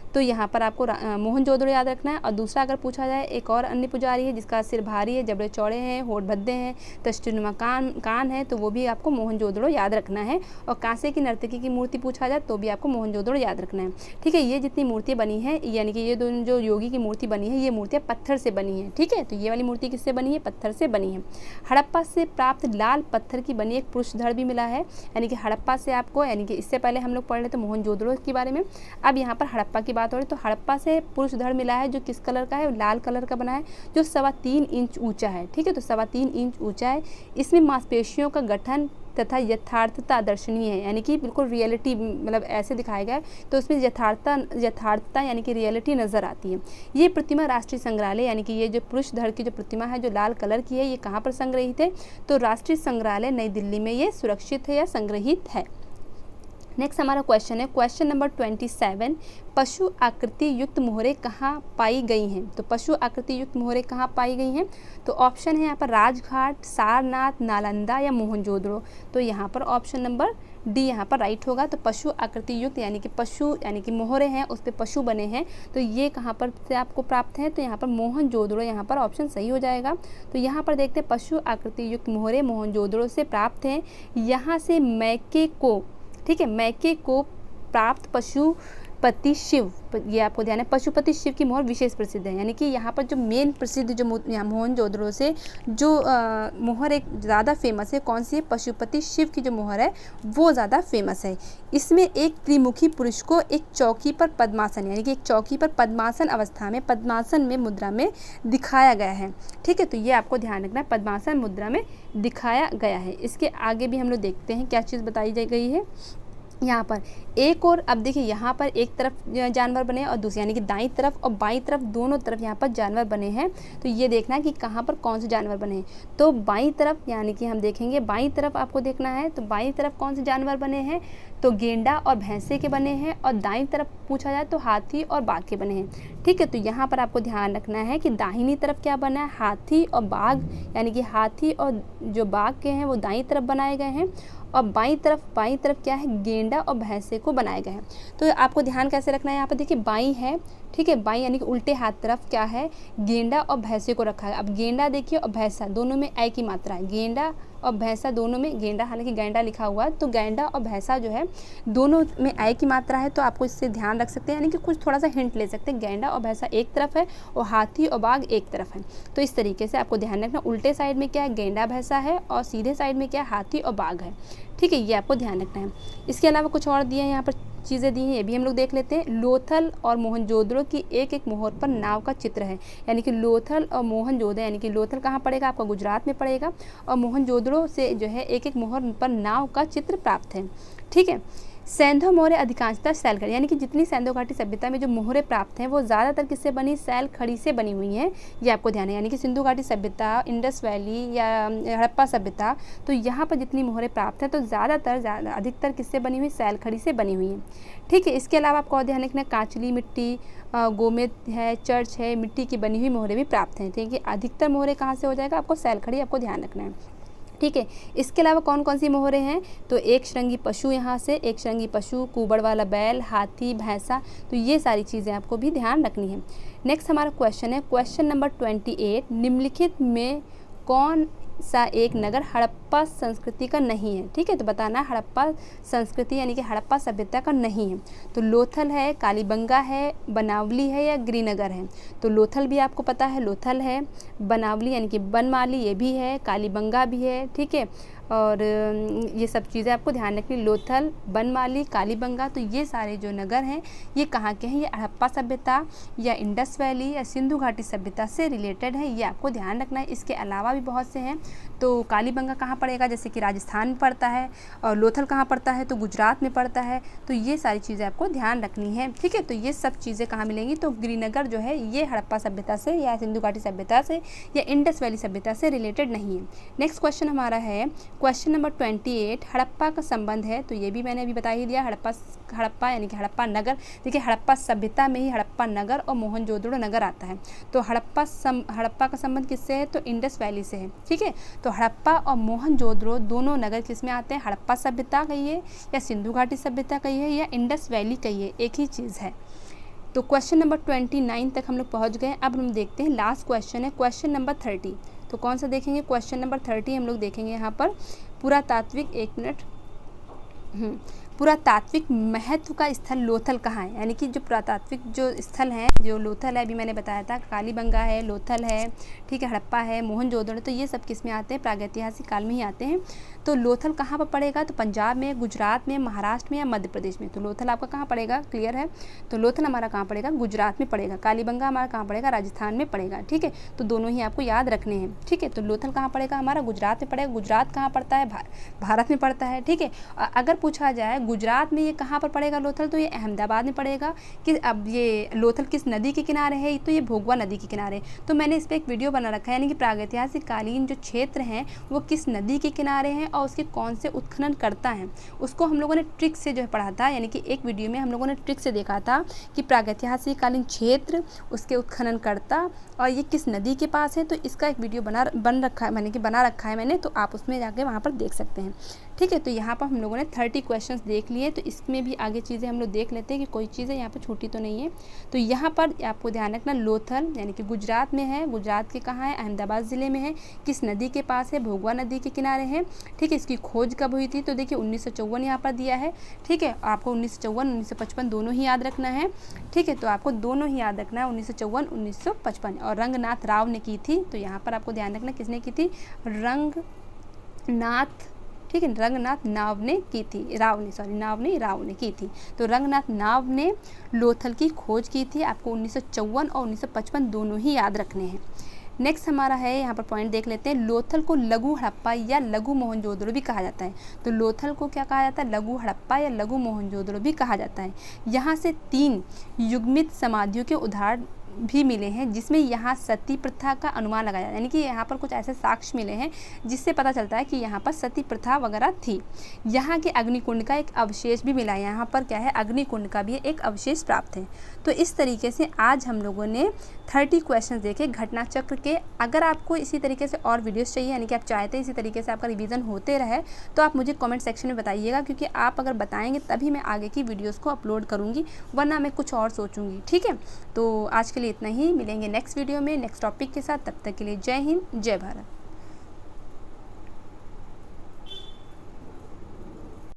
तो यहाँ पर आपको मोहनजोदड़ो याद रखना है। और दूसरा अगर पूछा जाए, एक और अन्य पुजारी है जिसका सिर भारी है, जबड़े चौड़े हैं, होठ भद्दे हैं, तश्तुनुमा कान है, तो वो भी आपको मोहनजोदड़ो याद रखना है। और कांसे की नर्तकी की मूर्ति पूछा जाए तो भी आपको मोहनजोदड़ो याद रखना है। ठीक है, ये जितनी मूर्तियाँ बनी हैं, यानी कि ये दोनों जो योगी की मूर्ति बनी है, ये मूर्तियाँ पत्थर से बनी है। ठीक है, तो ये वाली मूर्ति किससे बनी है, पत्थर से बनी है। हड़प्पा से प्राप्त लाल पत्थर की बनी एक पुरुष धड़ भी मिला है, यानी कि हड़प्पा से आपको, यानी कि इससे पहले हम लोग पढ़ रहे थे मोहनजोदड़ो के बारे में, अब यहाँ पर हड़प्पा की बात हो रही है। तो हड़प्पा से पुरुष धड़ मिला है जो किस कलर का है, लाल कलर का बना है, जो 3.25 इंच ऊंचा है। ठीक है, तो 3.25 इंच ऊंचा है। इसमें मांसपेशियों का गठन तथा यथार्थता दर्शनीय है, यानी कि बिल्कुल रियलिटी, मतलब ऐसे दिखाया गया है, तो उसमें यथार्थता यानी कि रियलिटी नज़र आती है। ये प्रतिमा राष्ट्रीय संग्रहालय, यानी कि ये जो पुरुष धड़ की जो प्रतिमा है जो लाल कलर की है, ये कहाँ पर संग्रहित है, तो राष्ट्रीय संग्रहालय नई दिल्ली में ये सुरक्षित है या संग्रहित है। नेक्स्ट हमारा क्वेश्चन है, क्वेश्चन नंबर 27, पशु आकृति युक्त मोहरें कहाँ पाई गई हैं। तो पशु आकृति युक्त मोहरें कहाँ पाई गई हैं, तो ऑप्शन है यहाँ पर राजघाट, सारनाथ, नालंदा या मोहनजोदड़ो। तो यहाँ पर ऑप्शन नंबर डी यहाँ पर राइट होगा। तो पशु आकृति युक्त यानी कि पशु, यानी कि मोहरे हैं, उस पर पशु बने हैं, तो ये कहाँ पर से आपको प्राप्त है, तो यहाँ पर मोहनजोदड़ो, यहाँ पर ऑप्शन सही हो जाएगा। तो यहाँ पर देखते हैं पशु आकृति युक्त मोहरे मोहनजोदड़ो से प्राप्त हैं। यहाँ से मैके को, ठीक है, मैके को प्राप्त पशुपति शिव, ये आपको ध्यान है, पशुपति शिव की मोहर विशेष प्रसिद्ध है, यानी कि यहाँ पर जो मेन प्रसिद्ध जो मोहनजोदड़ो से जो मोहर एक ज़्यादा फेमस है, कौन सी है, पशुपति शिव की जो मोहर है वो ज़्यादा फेमस है। इसमें एक त्रिमुखी पुरुष को एक चौकी पर पद्मासन, यानी कि एक चौकी पर पद्मासन अवस्था में, पद्मासन में मुद्रा में दिखाया गया है। ठीक है, तो ये आपको ध्यान रखना है, पद्मासन मुद्रा में दिखाया गया है। इसके आगे भी हम लोग देखते हैं क्या चीज़ बताई गई है यहाँ पर। एक और अब देखिए, यहाँ पर एक तरफ जानवर बने और दूसरी, यानी कि दाईं तरफ और बाईं तरफ दोनों तरफ यहाँ पर जानवर बने हैं। तो ये देखना है कि कहाँ पर कौन से जानवर बने हैं। तो बाईं तरफ, यानी कि हम देखेंगे बाईं तरफ आपको देखना है, तो बाईं तरफ कौन से जानवर बने हैं, तो गेंडा और भैंसे के बने हैं, और दाईं तरफ पूछा जाए तो हाथी और बाघ के बने हैं। ठीक है, तो यहाँ पर आपको ध्यान रखना है कि दाहिनी तरफ क्या बना है, हाथी और बाघ, यानी कि हाथी और जो बाघ के हैं वो दाईं तरफ बनाए गए हैं, और बाईं तरफ क्या है, गेंडा और भैंसे को बनाए गए हैं। तो आपको ध्यान कैसे रखना है, यहाँ पर देखिए बाईं है, ठीक है, बाईं यानी कि उल्टे हाथ तरफ क्या है, गेंडा और भैंसे को रखा है। अब गेंडा देखिए और भैंसा दोनों में ऐ की मात्रा है, गेंडा और भैंसा दोनों में, गेंडा हालांकि गैंडा लिखा हुआ है, तो गैंडा और भैंसा जो है दोनों में ऐ की मात्रा है। तो आपको इससे ध्यान रख सकते हैं, यानी कि कुछ थोड़ा सा हिंट ले सकते हैं, गैंडा और भैंसा एक तरफ है और हाथी और बाघ एक तरफ है। तो इस तरीके से आपको ध्यान रखना, उल्टे साइड में क्या है, गेंडा भैंसा है, और सीधे साइड में क्या है, हाथी और बाघ है। ठीक है, ये आपको ध्यान रखना है। इसके अलावा कुछ और दिया है यहाँ पर चीज़ें दी हैं ये भी हम लोग देख लेते हैं। लोथल और मोहनजोदड़ो की एक एक मोहर पर नाव का चित्र है, यानी कि लोथल और मोहनजोदड़ो, यानी कि लोथल कहाँ पड़ेगा, आपका गुजरात में पड़ेगा, और मोहनजोदड़ो से जो है एक एक मोहर पर नाव का चित्र प्राप्त है। ठीक है। सैंधव मोहरें अधिकांशतः सैल खड़ी, यानी कि जितनी सैंधव घाटी सभ्यता में जो मोहरें प्राप्त हैं वो ज़्यादातर किससे बनी, सैल खड़ी से बनी हुई हैं, ये आपको ध्यान है। यानी कि सिंधु घाटी सभ्यता, इंडस वैली या हड़प्पा सभ्यता, तो यहाँ पर जितनी मोहरें प्राप्त हैं तो ज़्यादातर अधिकतर किससे बनी हुई, सैल खड़ी से बनी हुई हैं। ठीक है। इसके अलावा आपको और ध्यान रखना, कांचली मिट्टी, गोमेद है, चर्च है, मिट्टी की बनी हुई मोहरें भी प्राप्त हैं। ठीक है। अधिकतर मोहरें कहाँ से हो जाएगा, आपको सैल खड़ी, आपको ध्यान रखना है। ठीक है। इसके अलावा कौन कौन सी मोहरें हैं, तो एक श्रृंगी पशु, यहाँ से एक श्रृंगी पशु, कुबड़ वाला बैल, हाथी, भैंसा, तो ये सारी चीज़ें आपको भी ध्यान रखनी है। नेक्स्ट हमारा क्वेश्चन है, क्वेश्चन नंबर 28, निम्नलिखित में कौन सा एक नगर हड़प्पा संस्कृति का नहीं है। ठीक है। तो बताना हड़प्पा संस्कृति यानी कि हड़प्पा सभ्यता का नहीं है। तो लोथल है, कालीबंगा है, बनावली है या गिरिनगर है। तो लोथल भी आपको पता है, लोथल है, बनावली यानी कि बनमाली ये भी है, कालीबंगा भी है। ठीक है। और ये सब चीज़ें आपको ध्यान रखनी, लोथल, बनमाली, कालीबंगा, तो ये सारे जो नगर हैं ये कहाँ के हैं, ये हड़प्पा सभ्यता या इंडस वैली या सिंधु घाटी सभ्यता से रिलेटेड है, ये आपको ध्यान रखना है। इसके अलावा भी बहुत से हैं। तो कालीबंगा कहाँ पड़ेगा, जैसे कि राजस्थान में पड़ता है, और लोथल कहाँ पड़ता है, तो गुजरात में पड़ता है। तो ये सारी चीज़ें आपको ध्यान रखनी है। ठीक है। तो ये सब चीज़ें कहाँ मिलेंगी, तो गिरिनगर जो है ये हड़प्पा सभ्यता से या सिंधु घाटी सभ्यता से या इंडस वैली सभ्यता से रिलेटेड नहीं है। नेक्स्ट क्वेश्चन हमारा है क्वेश्चन नंबर 28, हड़प्पा का संबंध है। तो ये भी मैंने अभी बता ही दिया, हड़प्पा यानी कि हड़प्पा नगर। देखिए हड़प्पा सभ्यता में ही हड़प्पा नगर और मोहनजोदड़ो नगर आता है। तो हड़प्पा का संबंध किससे है, तो इंडस वैली से है। ठीक है। तो हड़प्पा और मोहनजोदड़ो दोनों नगर किस में आते हैं, हड़प्पा सभ्यता कहिए या सिंधु घाटी सभ्यता कहिए या इंडस वैली कहिए, एक ही चीज़ है। तो क्वेश्चन नंबर 29 तक हम लोग पहुँच गए। अब हम देखते हैं लास्ट क्वेश्चन है क्वेश्चन नंबर 30। तो कौन सा देखेंगे, क्वेश्चन नंबर 30 हम लोग देखेंगे यहाँ पर पुरातात्विक, एक मिनट, पुरातात्विक महत्व का स्थल लोथल कहाँ है, यानी कि जो पुरातात्विक जो स्थल हैं, जो लोथल है, अभी मैंने बताया था कालीबंगा है, लोथल है, ठीक है, हड़प्पा है, मोहनजोदड़ो, तो ये सब किस में आते हैं, प्रागैतिहासिक काल में ही आते हैं। तो लोथल कहाँ पर पड़ेगा, तो पंजाब में, गुजरात में, महाराष्ट्र में या मध्य प्रदेश में। तो लोथल आपका कहाँ पड़ेगा, क्लियर है। तो लोथल हमारा कहाँ पड़ेगा, गुजरात में पड़ेगा। कालीबंगा हमारा कहाँ पड़ेगा, राजस्थान में पड़ेगा। ठीक है। तो दोनों ही आपको याद रखने हैं। ठीक है। तो लोथल कहाँ पड़ेगा, हमारा गुजरात में पड़ेगा। गुजरात कहाँ पड़ता है, भारत में पड़ता है। ठीक है। अगर पूछा जाए गुजरात में ये कहाँ पर पड़ेगा लोथल, तो ये अहमदाबाद में पड़ेगा। कि अब ये लोथल किस नदी के किनारे है, तो ये भोगवा नदी के किनारे। तो मैंने इस पर एक वीडियो बना रखा है, यानी कि प्रागैतिहासिक कालीन जो क्षेत्र हैं वो किस नदी के किनारे हैं और उसके कौन से उत्खनन करता है, उसको हम लोगों ने ट्रिक से जो है पढ़ा था। यानी कि एक वीडियो में हम लोगों ने ट्रिक से देखा था कि प्रागैतिहासिक कालीन क्षेत्र, उसके उत्खनन करता और ये किस नदी के पास है। तो इसका एक वीडियो बना रखा है मैंने, तो आप उसमें जाके वहाँ पर देख सकते हैं। ठीक है। तो यहाँ पर हम लोगों ने 30 क्वेश्चंस देख लिए। तो इसमें भी आगे चीज़ें हम लोग देख लेते हैं कि कोई चीज़ें यहाँ पर छूटी तो नहीं है। तो यहाँ पर आपको ध्यान रखना, लोथल यानी कि गुजरात में है। गुजरात के कहाँ है, अहमदाबाद ज़िले में है। किस नदी के पास है, भोगवा नदी के किनारे है। ठीक है। इसकी खोज कब हुई थी, तो देखिए 1954 यहाँ पर दिया है। ठीक है। आपको 1954 1955 दोनों ही याद रखना है। ठीक है। तो आपको दोनों ही याद रखना है, 1954 1955। और रंगनाथ राव ने की थी। तो यहाँ पर आपको ध्यान रखना किसने की थी, रंगनाथ, ठीक है, रंगनाथ नाव ने की थी, राव ने की थी। तो रंगनाथ नाव ने लोथल की खोज की थी। आपको 1954 और 1955 दोनों ही याद रखने हैं। नेक्स्ट हमारा है, यहाँ पर पॉइंट देख लेते हैं, लोथल को लघु हड़प्पा या लघु मोहनजोदड़ो भी कहा जाता है। तो लोथल को क्या कहा जाता है, लघु हड़प्पा या लघु मोहनजोदड़ो भी कहा जाता है। यहाँ से 3 युग्मित समाधियों के उदाहरण भी मिले हैं, जिसमें यहाँ सती प्रथा का अनुमान लगाया जाता है। यानी कि यहाँ पर कुछ ऐसे साक्ष्य मिले हैं जिससे पता चलता है कि यहाँ पर सती प्रथा वगैरह थी। यहाँ के अग्निकुंड का एक अवशेष भी मिला है। यहाँ पर क्या है, अग्निकुंड का भी एक अवशेष प्राप्त है। तो इस तरीके से आज हम लोगों ने 30 क्वेश्चन देखे घटना चक्र के। अगर आपको इसी तरीके से और वीडियोस चाहिए, यानी कि आप चाहते हैं इसी तरीके से आपका रिवीजन होते रहे, तो आप मुझे कमेंट सेक्शन में बताइएगा, क्योंकि आप अगर बताएंगे तभी मैं आगे की वीडियोस को अपलोड करूँगी, वरना मैं कुछ और सोचूंगी। ठीक है। तो आज के लिए इतना ही, मिलेंगे नेक्स्ट वीडियो में नेक्स्ट टॉपिक के साथ। तब तक के लिए जय हिंद, जय भारत।